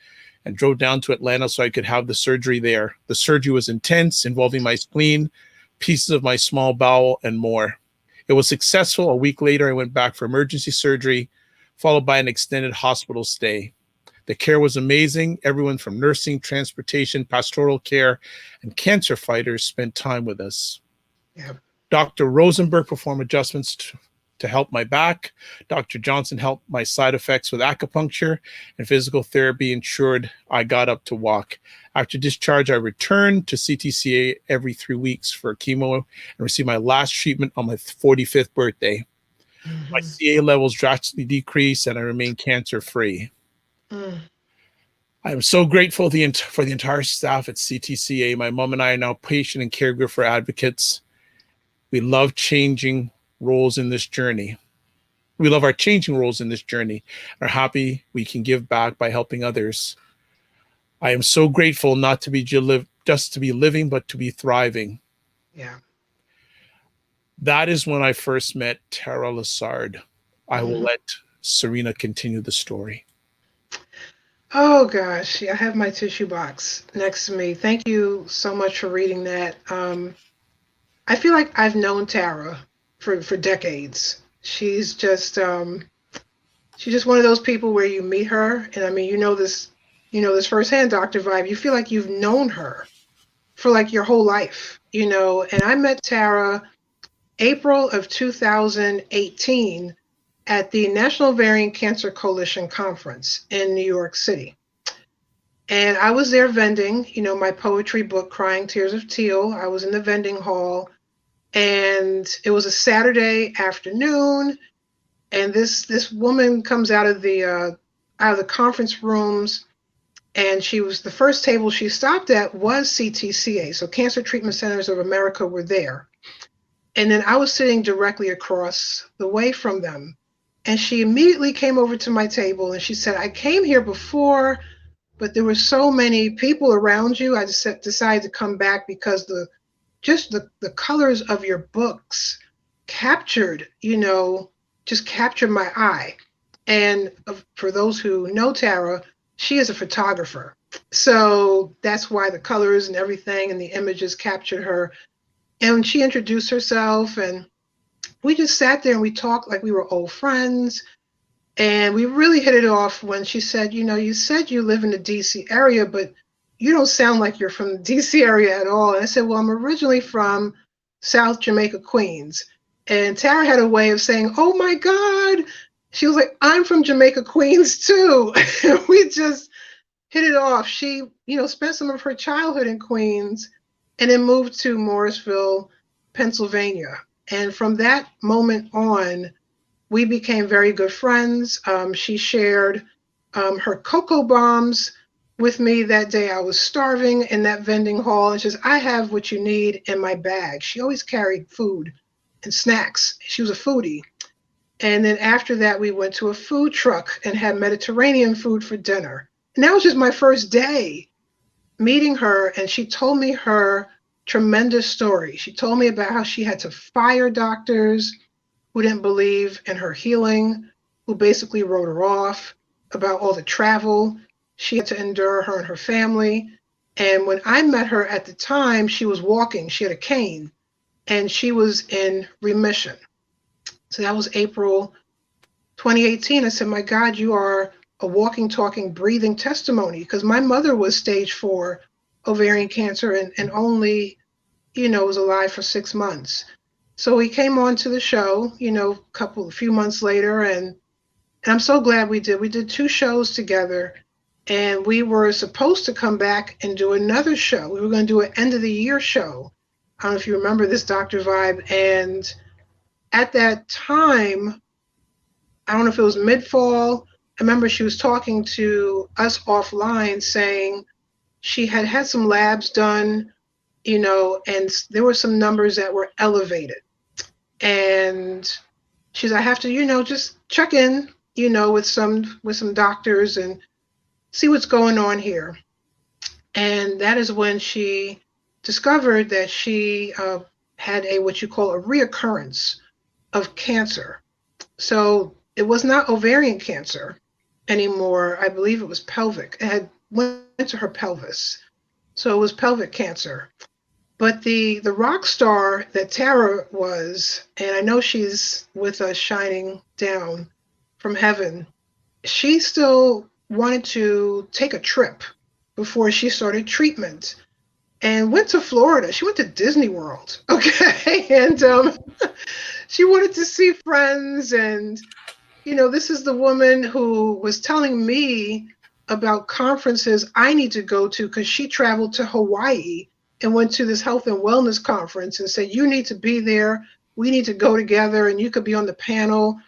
and drove down to Atlanta so I could have the surgery there. The surgery was intense, involving my spleen, pieces of my small bowel, and more. It was successful. A week later, I went back for emergency surgery, followed by an extended hospital stay. The care was amazing. Everyone from nursing, transportation, pastoral care, and cancer fighters spent time with us. Yeah. Dr. Rosenberg performed adjustments to help my back. Dr. Johnson helped my side effects with acupuncture, and physical therapy ensured I got up to walk. After discharge, I returned to CTCA every 3 weeks for chemo and received my last treatment on my 45th birthday. My CA levels drastically decreased and I remain cancer-free. I am so grateful for the entire staff at CTCA. My mom and I are now patient and caregiver advocates. We love changing roles in this journey. We love our changing roles in this journey and are happy we can give back by helping others. I am so grateful not to be just to be living, but to be thriving. Yeah. That is when I first met Tara Lessard. I will let Serena continue the story. Oh gosh, I have my tissue box next to me. Thank you so much for reading that. I feel like I've known Tara for decades. She's just one of those people where you meet her, and I mean, you know this firsthand, Dr. Vibe. You feel like you've known her for like your whole life, you know. And I met Tara April of 2018 at the National Ovarian Cancer Coalition Conference in New York City. And I was there vending, you know, my poetry book, Crying Tears of Teal. I was in the vending hall, and it was a Saturday afternoon. And this woman comes out of the conference rooms, and she was the first table she stopped at was CTCA. So Cancer Treatment Centers of America were there. And then I was sitting directly across the way from them. And she immediately came over to my table and she said, I came here before, but there were so many people around you. I just decided to come back because the colors of your books captured my eye. And for those who know Tara, she is a photographer. So that's why the colors and everything and the images captured her. And she introduced herself, and we just sat there and we talked like we were old friends. And we really hit it off when she said, you know, you said you live in the DC area, but you don't sound like you're from the DC area at all. And I said, well, I'm originally from South Jamaica, Queens. And Tara had a way of saying, oh my God. She was like, I'm from Jamaica, Queens too. And we just hit it off. She, you know, spent some of her childhood in Queens and then moved to Morrisville, Pennsylvania. And from that moment on, we became very good friends. She shared her cocoa bombs with me that day. I was starving in that vending hall, and she says, I have what you need in my bag. She always carried food and snacks. She was a foodie. And then after that, we went to a food truck and had Mediterranean food for dinner. And that was just my first day meeting her, and she told me her tremendous story. She told me about how she had to fire doctors who didn't believe in her healing, who basically wrote her off, about all the travel she had to endure, her and her family. And when I met her at the time, she was walking, she had a cane, and she was in remission. So that was April 2018. I said, my God, you are a walking, talking, breathing testimony, because my mother was stage 4 ovarian cancer and only, was alive for 6 months. So we came on to the show, a few months later, and I'm so glad we did. We did 2 shows together, and we were supposed to come back and do another show. We were going to do an end of the year show. I don't know if you remember this, Dr. Vibe. And at that time, I don't know if it was mid-fall, I remember she was talking to us offline saying she had had some labs done, and there were some numbers that were elevated. And she's, I have to, just check in, with some doctors and see what's going on here. And that is when she discovered that she had what you call a reoccurrence of cancer. So it was not ovarian cancer anymore. I believe it was pelvic. It had went to her pelvis. So it was pelvic cancer. But the rock star that Tara was, and I know she's with us shining down from heaven, she still wanted to take a trip before she started treatment and went to Florida. She went to Disney World, okay? And she wanted to see friends. And, this is the woman who was telling me about conferences I need to go to, because she traveled to Hawaii and went to this health and wellness conference and said, you need to be there. We need to go together and you could be on the panel.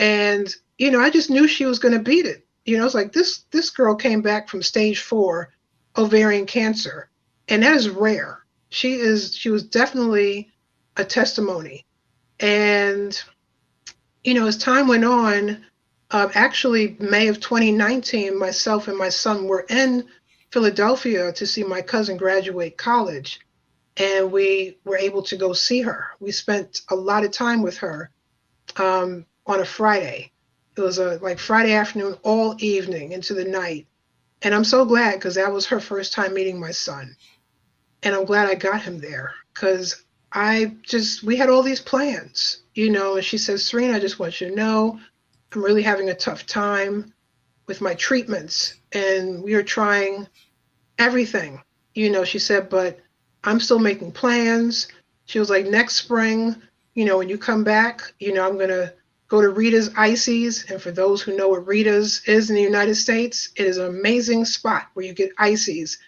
And, I just knew she was going to beat it. It's like this girl came back from stage 4 ovarian cancer, and that is rare. She was definitely a testimony. And, as time went on, actually May of 2019, myself and my son were in Philadelphia to see my cousin graduate college, and we were able to go see her. We spent a lot of time with her on a Friday. It was like Friday afternoon, all evening into the night. And I'm so glad, because that was her first time meeting my son. And I'm glad I got him there, because we had all these plans, and she says, Serena, I just want you to know, I'm really having a tough time with my treatments, and we are trying everything, she said, but I'm still making plans. She was like, next spring, when you come back, I'm going to go to Rita's Ices. And for those who know what Rita's is in the United States, it is an amazing spot where you get ices.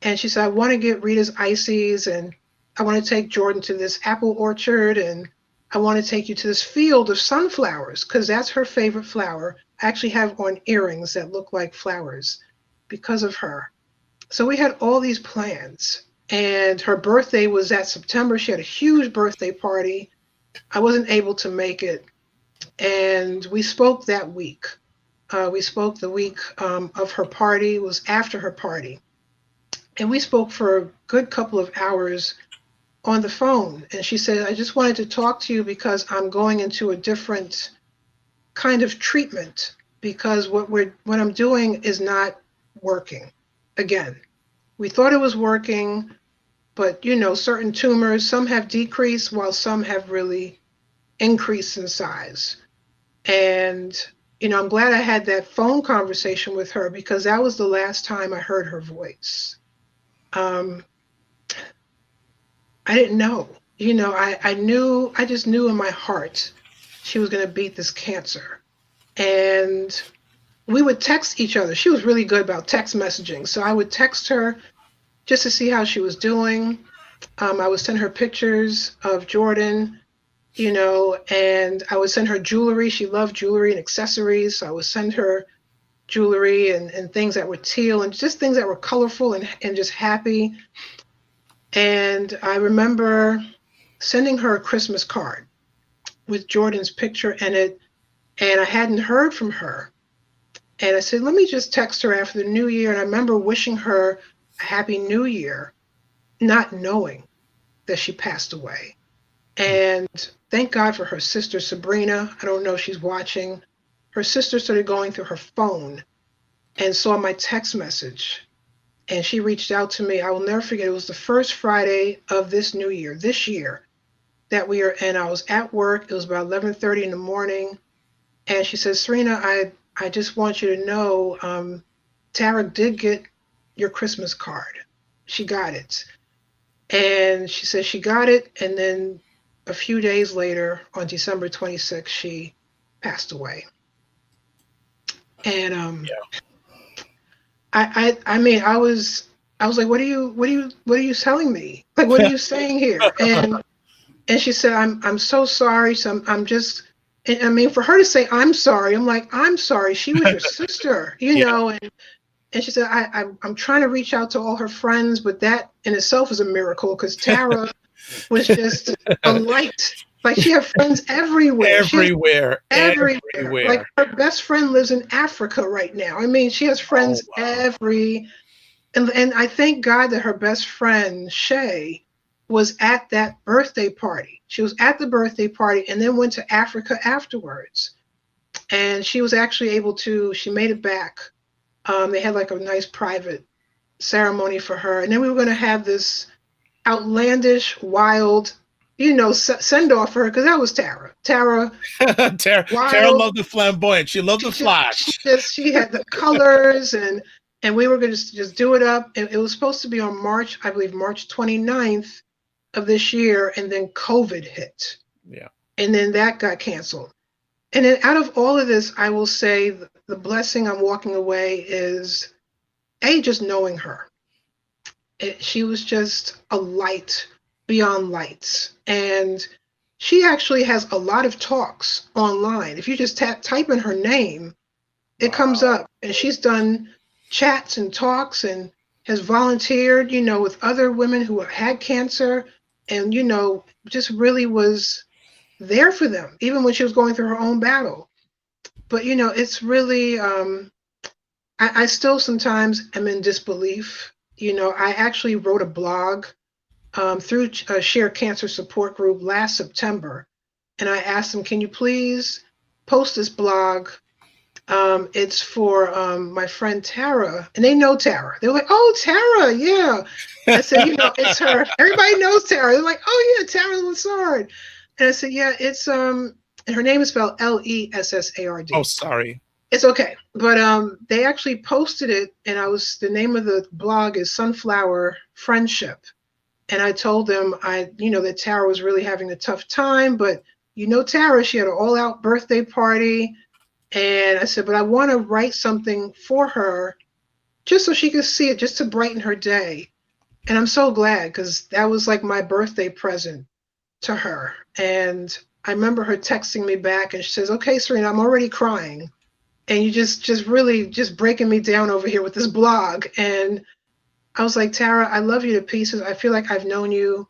And she said, I want to get Rita's Ices, and I want to take Jordan to this apple orchard, and I want to take you to this field of sunflowers, because that's her favorite flower. I actually have on earrings that look like flowers because of her. So we had all these plans, and her birthday was that September. She had a huge birthday party. I wasn't able to make it. And we spoke that week. We spoke the week of her party. It was after her party. And we spoke for a good couple of hours on the phone. And she said, I just wanted to talk to you because I'm going into a different kind of treatment, because what I'm doing is not working. Again, we thought it was working, but certain tumors, some have decreased while some have really increased in size. And, I'm glad I had that phone conversation with her, because that was the last time I heard her voice. I didn't know, I just knew in my heart she was going to beat this cancer. And we would text each other. She was really good about text messaging. So I would text her just to see how she was doing. I would send her pictures of Jordan, and I would send her jewelry. She loved jewelry and accessories. So I would send her jewelry and things that were teal and just things that were colorful and just happy. And I remember sending her a Christmas card with Jordan's picture in it, and I hadn't heard from her. And I said, let me just text her after the new year. And I remember wishing her a happy new year, not knowing that she passed away. And thank God for her sister, Sabrina. I don't know if she's watching. Her sister started going through her phone and saw my text message. And she reached out to me. I will never forget. It was the first Friday of this new year, this year, that we are, and I was at work. It was about 11:30 in the morning. And she says, Serena, I just want you to know, Tara did get your Christmas card. She got it. And she says she got it. And then a few days later, on December 26th, she passed away. And I mean, I was like, what are you telling me? Like, what are you saying here? And she said, I'm so sorry. So I'm just, I mean, for her to say, I'm sorry, I'm like, I'm sorry. She was your sister, you know? And she said, I'm trying to reach out to all her friends, but that in itself is a miracle because Tara was just a light. Like she had friends everywhere. Everywhere. Like her best friend lives in Africa right now. I mean, she has friends and I thank God that her best friend, Shay, was at that birthday party. She was at the birthday party and then went to Africa afterwards. And she was actually able to, she made it back. They had like a nice private ceremony for her. And then we were going to have this outlandish, wild, you know, send off for her because that was Tara. Tara loved the flamboyant. She loved the flash. She had the colors and we were going to just do it up. And it was supposed to be on March 29th of this year. And then COVID hit. Yeah. And then that got canceled. And then out of all of this, I will say the blessing I'm walking away is just knowing her. She was just a light beyond lights. And she actually has a lot of talks online. If you just type in her name, it comes up. And she's done chats and talks and has volunteered, you know, with other women who have had cancer and, you know, just really was there for them, even when she was going through her own battle. But, you know, it's really, I still sometimes am in disbelief. You know, I actually wrote a blog through a Share Cancer Support Group last September. And I asked them, can you please post this blog? It's for my friend Tara. And they know Tara. They're like, oh, Tara, yeah. I said, you know, it's her. Everybody knows Tara. They're like, oh, yeah, Tara Lessard. And I said, yeah, it's, and her name is spelled Lessard. Oh, sorry. It's okay. But they actually posted it, and the name of the blog is Sunflower Friendship. And I told them you know, that Tara was really having a tough time, but you know, Tara, she had an all-out birthday party. And I said, but I want to write something for her just so she could see it, just to brighten her day. And I'm so glad because that was like my birthday present to her. And I remember her texting me back and she says, okay, Serena, I'm already crying. And you just really just breaking me down over here with this blog. And I was like, Tara, I love you to pieces. I feel like I've known you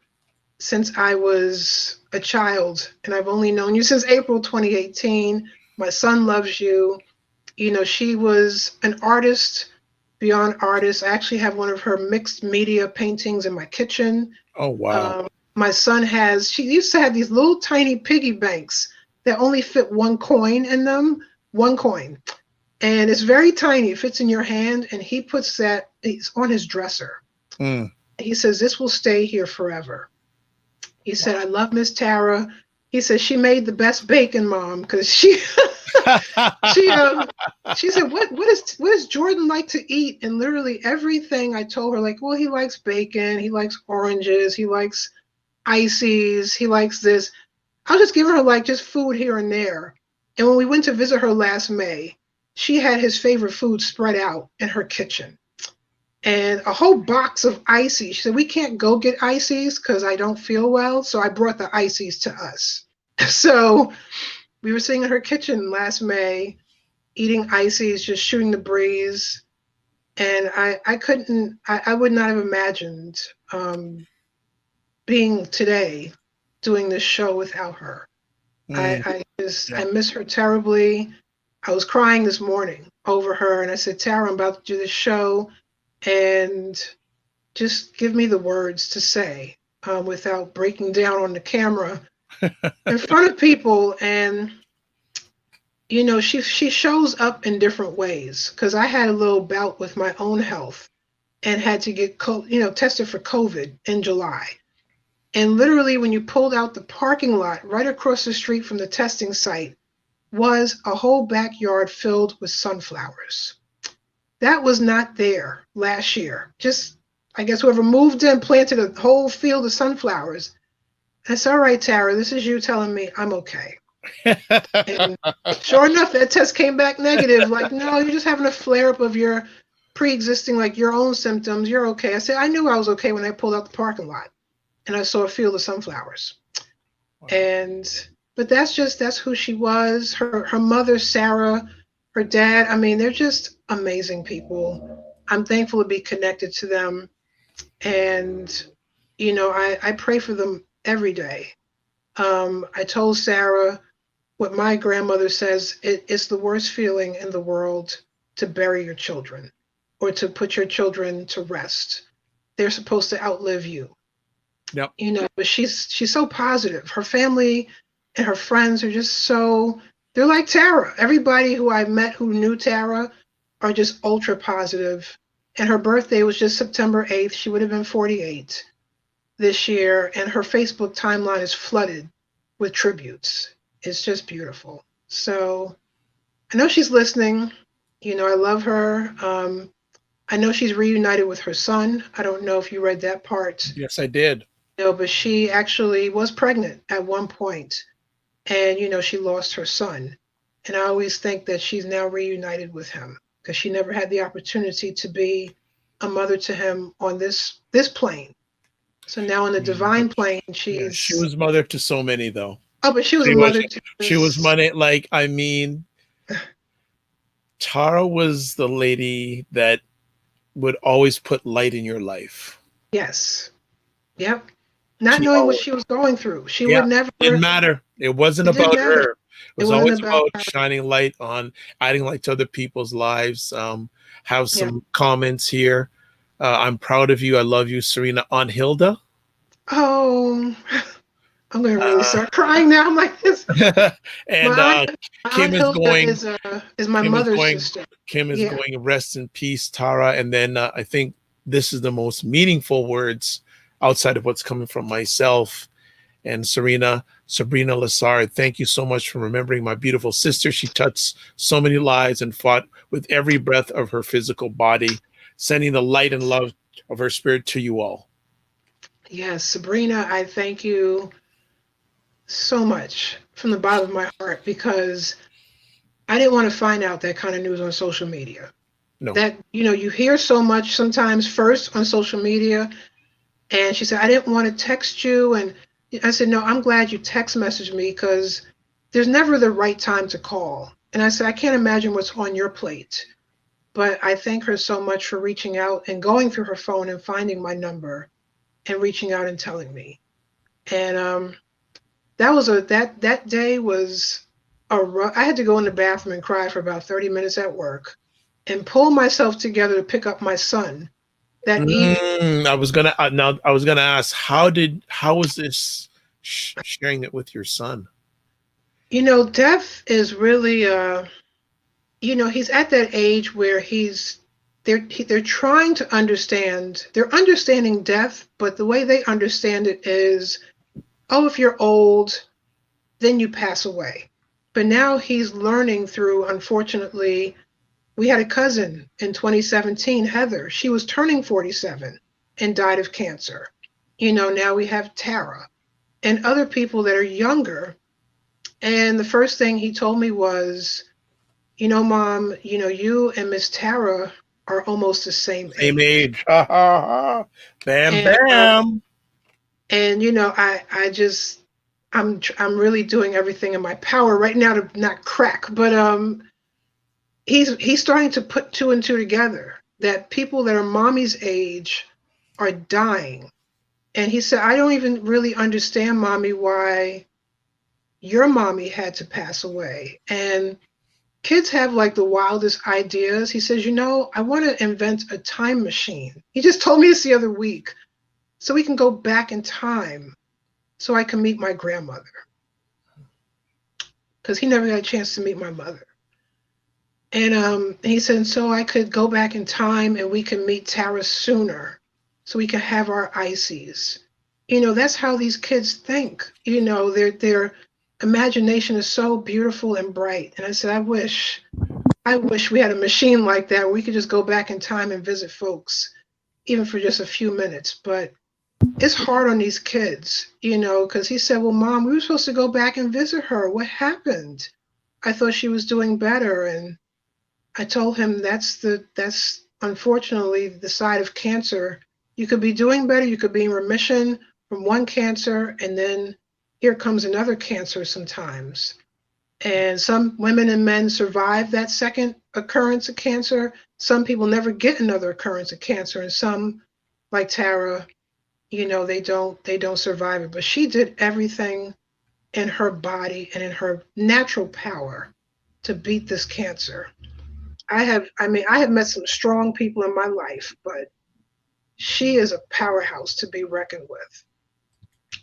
since I was a child, and I've only known you since April 2018. My son loves you. You know, she was an artist beyond artist. I actually have one of her mixed media paintings in my kitchen. Oh, wow. My son she used to have these little tiny piggy banks that only fit one coin in them, one coin. And it's very tiny, it fits in your hand, and he puts that, it's on his dresser. Mm. He says, this will stay here forever. He said, I love Miss Tara. He said, she made the best bacon, Mom, because she said, what does Jordan like to eat? And literally everything I told her, like, well, he likes bacon, he likes oranges, he likes ices, he likes this. I was just giving her like just food here and there. And when we went to visit her last May, she had his favorite food spread out in her kitchen. And a whole box of ices. She said, we can't go get ices because I don't feel well. So I brought the ices to us. So we were sitting in her kitchen last May, eating ices, just shooting the breeze. And I would not have imagined being today doing this show without her. I miss her terribly. I was crying this morning over her, and I said, Tara, I'm about to do this show, and just give me the words to say without breaking down on the camera. in front of people. And, you know, she shows up in different ways, because I had a little bout with my own health and had to get, tested for COVID in July. And literally, when you pulled out the parking lot right across the street from the testing site, was a whole backyard filled with sunflowers. That was not there last year. Just, I guess, whoever moved in planted a whole field of sunflowers. That's all right, Tara. This is you telling me I'm okay. And sure enough, that test came back negative. Like, no, you're just having a flare up of your pre-existing, like your own symptoms. You're okay. I said, I knew I was okay when I pulled out the parking lot and I saw a field of sunflowers. Wow. But that's who she was. Her mother, Sarah, her dad. I mean, they're just amazing people. I'm thankful to be connected to them. And, you know, I pray for them every day. I told Sarah what my grandmother says, it's the worst feeling in the world to bury your children or to put your children to rest. They're supposed to outlive you. Yep. You know, but she's so positive. Her family and her friends are just they're like Tara. Everybody who I met who knew Tara are just ultra positive. And her birthday was just September 8th. She would have been 48 this year. And her Facebook timeline is flooded with tributes. It's just beautiful. So I know she's listening. You know, I love her. I know she's reunited with her son. I don't know if you read that part. Yes, I did. You know, but she actually was pregnant at one point, and, you know, she lost her son. And I always think that she's now reunited with him, because she never had the opportunity to be a mother to him on this plane. So now on the divine plane, she was mother to so many, though. Oh, but she was a mother to She was money. Like, I mean, Tara was the lady that would always put light in your life. Yes. Yep. Not knowing what she was going through. She would never. It didn't matter. It wasn't about her. It was always about shining light on, adding light to other people's lives. Have some comments here. I'm proud of you. I love you, Serena. On Hilda. Oh, I'm going to really start crying now. I'm like this. And Kim is going. Is my mother's sister. Kim is going. Rest in peace, Tara. And then I think this is the most meaningful words outside of what's coming from myself and Sabrina Lassard. Thank you so much for remembering my beautiful sister. She touched so many lives and fought with every breath of her physical body, sending the light and love of her spirit to you all. Yes, Sabrina, I thank you so much from the bottom of my heart, because I didn't want to find out that kind of news on social media. No. That, you know, you hear so much sometimes first on social media. And she said, I didn't want to text you. And I said, no, I'm glad you text messaged me, because there's never the right time to call. And I said, I can't imagine what's on your plate. But I thank her so much for reaching out and going through her phone and finding my number and reaching out and telling me. And that day was I had to go in the bathroom and cry for about 30 minutes at work and pull myself together to pick up my son that evening. I was gonna ask, how was this sharing it with your son? You know, death is really you know, he's at that age where they're trying to understand. They're understanding death, but the way they understand it is, oh, if you're old, then you pass away. But now he's learning through, unfortunately, we had a cousin in 2017, Heather. She was turning 47 and died of cancer. You know, now we have Tara and other people that are younger. And the first thing he told me was, you know, Mom, you know, you and Miss Tara are almost the same age. Same age. Ha, ha, ha. Bam, bam. And, you know, I'm really doing everything in my power right now to not crack. But he's starting to put two and two together, that people that are Mommy's age are dying. And he said, I don't even really understand, Mommy, why your mommy had to pass away. And kids have like the wildest ideas. He says, you know, I want to invent a time machine. He just told me this the other week. So we can go back in time so I can meet my grandmother. Because he never got a chance to meet my mother. And he said, so I could go back in time and we can meet Tara sooner so we can have our ices. You know, that's how these kids think. You know, their imagination is so beautiful and bright. And I said, I wish we had a machine like that where we could just go back in time and visit folks, even for just a few minutes. But it's hard on these kids, you know, because he said, well, Mom, we were supposed to go back and visit her. What happened? I thought she was doing better. And I told him that's unfortunately the side of cancer. You could be doing better, you could be in remission from one cancer, and then here comes another cancer sometimes. And some women and men survive that second occurrence of cancer. Some people never get another occurrence of cancer, and some, like Tara, you know, they don't survive it. But she did everything in her body and in her natural power to beat this cancer. I have met some strong people in my life, but she is a powerhouse to be reckoned with.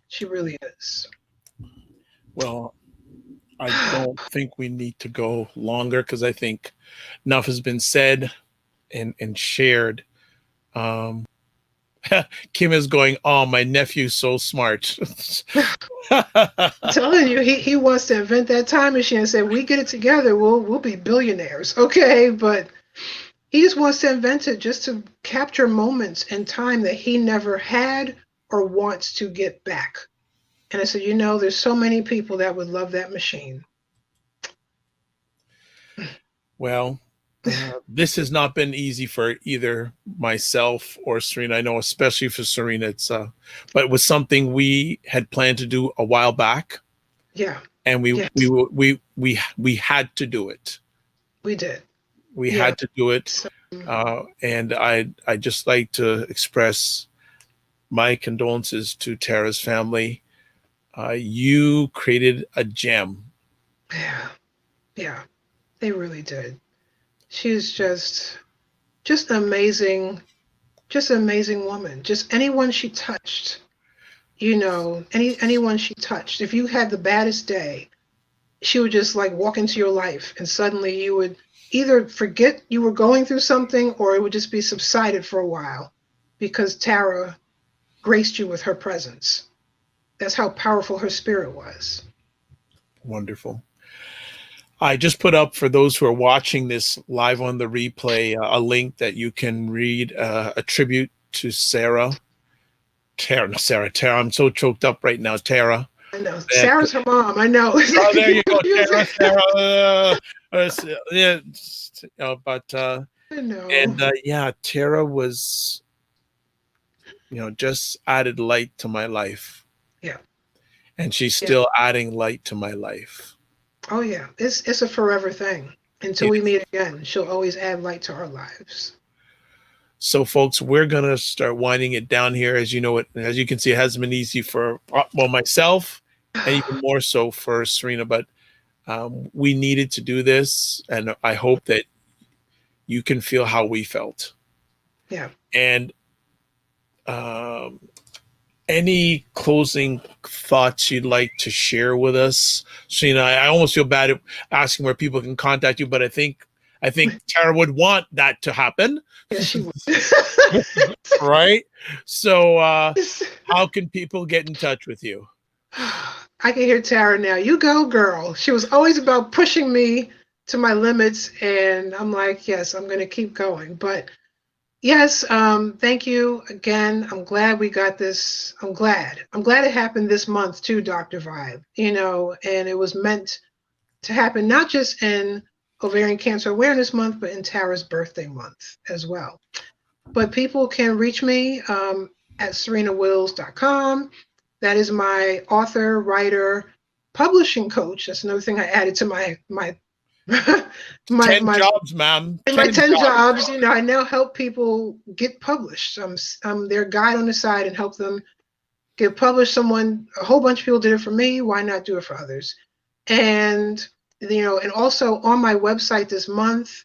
She really is. Well, I don't think we need to go longer because I think enough has been said and shared. Kim is going, oh, my nephew's so smart. I'm telling you, he wants to invent that time machine and say, we get it together, we'll be billionaires. Okay, but he just wants to invent it just to capture moments in time that he never had or wants to get back. And I said, you know, there's so many people that would love that machine. Well, this has not been easy for either myself or Serena. I know, especially for Serena, but it was something we had planned to do a while back. Yeah. And we had to do it. We did. We had to do it. And I just like to express my condolences to Tara's family. You created a gem. Yeah, they really did. She's just an amazing woman. Just anyone she touched, you know, anyone she touched. If you had the baddest day, she would just like walk into your life and suddenly you would either forget you were going through something or it would just be subsided for a while because Tara graced you with her presence. That's how powerful her spirit was. Wonderful. I just put up for those who are watching this live on the replay a link that you can read a tribute to Tara. I'm so choked up right now, Tara. I know. Sarah's her mom. I know. Oh, there you go, Tara. I know. Yeah, Tara was, you know, just added light to my life. Yeah. And she's still adding light to my life. Oh yeah, it's a forever thing. Until we meet again, she'll always add light to our lives. So, folks, we're gonna start winding it down here. As you know, as you can see, it hasn't been easy for myself, and even more so for Serena. But we needed to do this, and I hope that you can feel how we felt. Yeah. And any closing thoughts you'd like to share with us? Serena, I almost feel bad asking where people can contact you, but I think Tara would want that to happen. Yes, she would. Right? So how can people get in touch with you? I can hear Tara now. You go, girl. She was always about pushing me to my limits, and I'm like, yes, I'm going to keep going. But yes, thank you again. I'm glad we got this. I'm glad it happened this month too, Dr. Vibe, you know, and it was meant to happen not just in Ovarian Cancer Awareness Month, but in Tara's birthday month as well. But people can reach me at serenawills.com. That is my author, writer, publishing coach. That's another thing I added to my 10 jobs, ma'am. My 10 jobs, you know, I now help people get published. I'm their guide on the side and help them get published. A whole bunch of people did it for me. Why not do it for others? And, you know, and also on my website this month,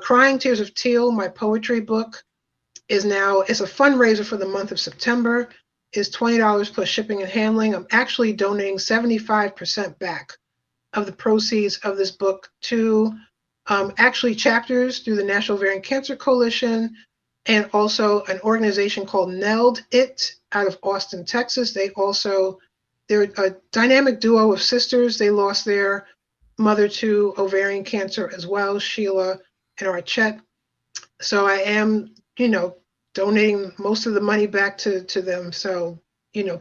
Crying Tears of Teal, my poetry book, it's a fundraiser for the month of September. is $20 plus shipping and handling. I'm actually donating 75% back of the proceeds of this book to actually chapters through the National Ovarian Cancer Coalition, and also an organization called NELD IT out of Austin, Texas. They're a dynamic duo of sisters. They lost their mother to ovarian cancer as well, Sheila and Archette. So I am, donating most of the money back to them. So,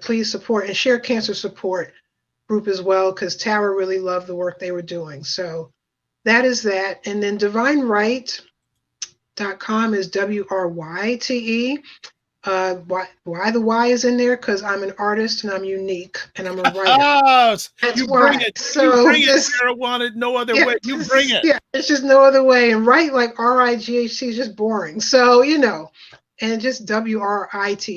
please support and share cancer support group as well, because Tara really loved the work they were doing. So that is that. And then Divine Wryte.com is WRYTE. Why the Y is in there? Because I'm an artist and I'm unique and I'm a writer. That's you why. Bring it. So you bring it. Sarah wanted no other way. You bring it. Yeah, it's just no other way. And Wright, like RIGHT, is just boring. So, and just WRIT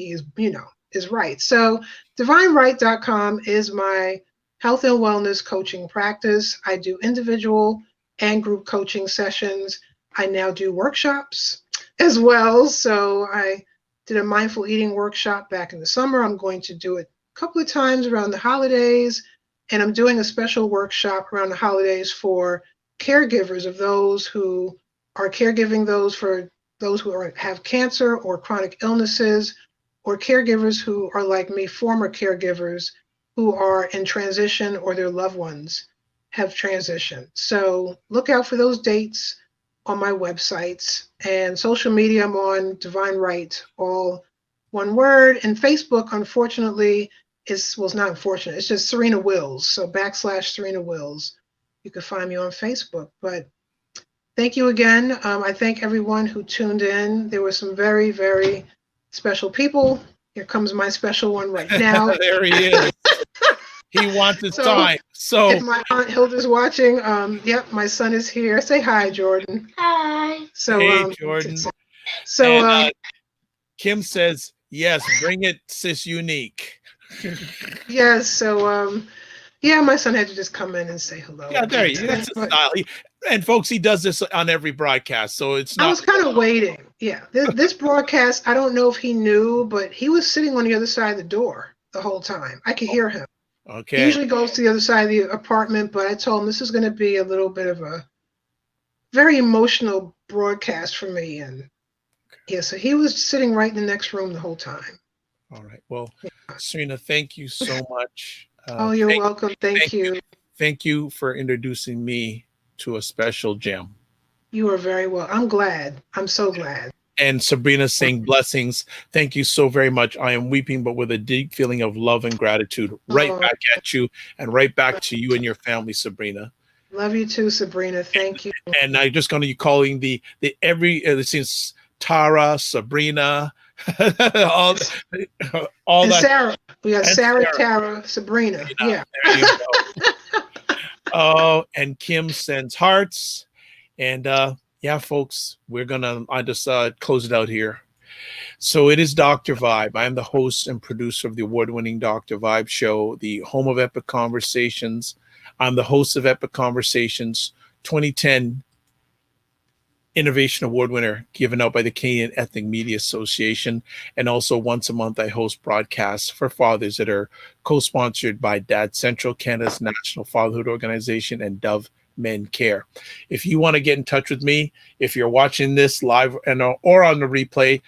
is right. So DivineWryte.com is my health and wellness coaching practice. I do individual and group coaching sessions. I now do workshops as well. So I did a mindful eating workshop back in the summer. I'm going to do it a couple of times around the holidays. And I'm doing a special workshop around the holidays for caregivers of those who are caregiving for those who have cancer or chronic illnesses, or caregivers who are like me, former caregivers who are in transition or their loved ones have transitioned. So look out for those dates on my websites, and social media. I'm on Divine Wryte, all one word. And Facebook, unfortunately, it's not unfortunate. It's just Serena Wills. So / Serena Wills. You can find me on Facebook. But thank you again. I thank everyone who tuned in. There were some very, very special people. Here comes my special one right now. There he is. He wants his time. So if my Aunt Hilda's watching, yep, my son is here. Say hi, Jordan. Hi. So, hey, Jordan. So and, Kim says, yes, bring it, sis unique. Yes. So, yeah, my son had to just come in and say hello. Yeah, there you go. That's a style. And folks, he does this on every broadcast. So it's not. I was kind of waiting. Yeah. This broadcast, I don't know if he knew, but he was sitting on the other side of the door the whole time. I could hear him. Okay. He usually goes to the other side of the apartment, but I told him this is going to be a little bit of a very emotional broadcast for me. And yeah, so he was sitting right in the next room the whole time. All right. Well, Serena, thank you so much. Oh, you're welcome. Thank you. Thank you for introducing me to a special gem. You are very well. I'm glad. I'm so glad. And Sabrina saying blessings. Thank you so very much. I am weeping, but with a deep feeling of love and gratitude. Right back at you, and right back to you and your family, Sabrina. Love you too, Sabrina. Thank you. And I'm just going to be calling the it seems Tara, Sabrina, all that. Sarah. We got Sarah, Tara, Sabrina. Yeah. There you go. Oh, and Kim sends hearts. And yeah, folks, I just close it out here. So it is Dr. Vibe. I am the host and producer of the award-winning Dr. Vibe show, the home of Epic Conversations. I'm the host of Epic Conversations 2010 Innovation Award winner given out by the Canadian Ethnic Media Association. And also once a month, I host broadcasts for fathers that are co-sponsored by Dad Central, Canada's national fatherhood organization, and Dove Men Care. If you want to get in touch with me, if you're watching this live or on the replay,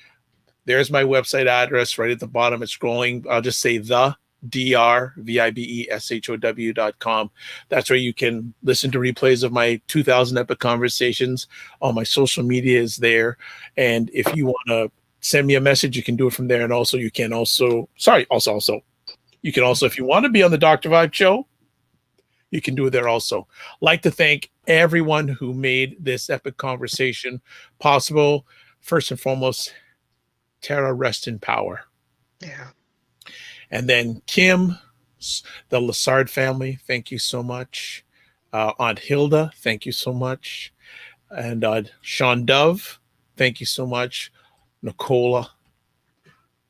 there's my website address right at the bottom. It's scrolling. I'll just say the drvibeshow.com. That's where you can listen to replays of my 2000 Epic Conversations. All my social media is there. And if you want to send me a message, you can do it from there. And also, you can also, if you want to be on the Dr. Vibe show, you can do it there also. Like to thank everyone who made this Epic Conversation possible. First and foremost, Tara, rest in power. Yeah. And then Kim, the Lassard family, thank you so much. Aunt Hilda, thank you so much. And Sean Dove, thank you so much. Nicola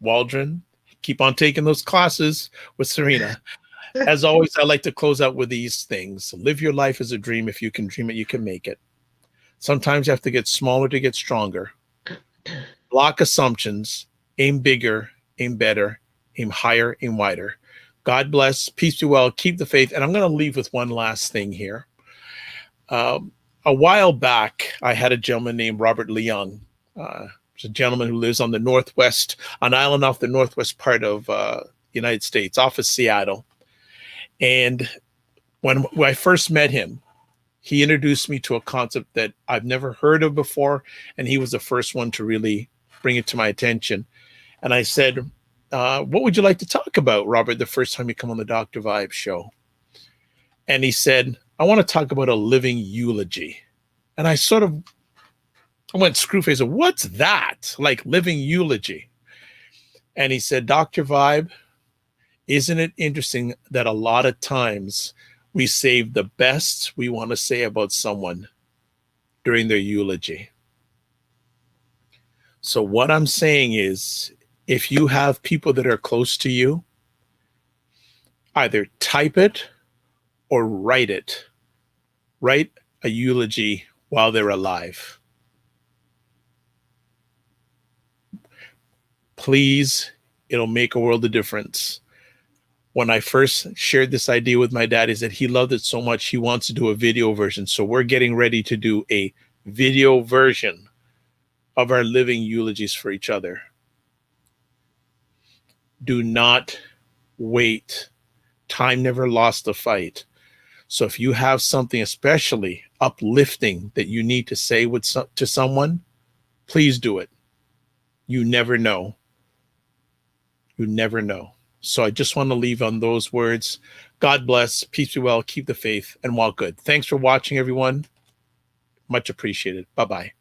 Waldron, keep on taking those classes with Serena. As always, I like to close out with these things. Live your life as a dream. If you can dream it, you can make it. Sometimes you have to get smaller to get stronger. Block assumptions. Aim bigger. Aim better. aim higher, aim wider. God bless, peace be well, keep the faith. And I'm going to leave with one last thing here. A while back, I had a gentleman named Robert Leung. He's a gentleman who lives on the northwest, an island off the northwest part of the United States, off of Seattle. And when I first met him, he introduced me to a concept that I've never heard of before, and he was the first one to really bring it to my attention. And I said, what would you like to talk about, Robert, the first time you come on the Dr. Vibe show? And he said, I want to talk about a living eulogy. And I went screw-faced. What's that? Like living eulogy? And he said, Dr. Vibe, isn't it interesting that a lot of times we save the best we want to say about someone during their eulogy? So what I'm saying is, if you have people that are close to you, either type it or write it. Write a eulogy while they're alive. Please, it'll make a world of difference. When I first shared this idea with my dad, is that he loved it so much he wants to do a video version. So we're getting ready to do a video version of our living eulogies for each other. Do not wait. Time never lost a fight. So if you have something especially uplifting that you need to say to someone, please do it. You never know. You never know. So I just want to leave on those words. God bless, peace be well, keep the faith, and walk good. Thanks for watching, everyone. Much appreciated. Bye-bye.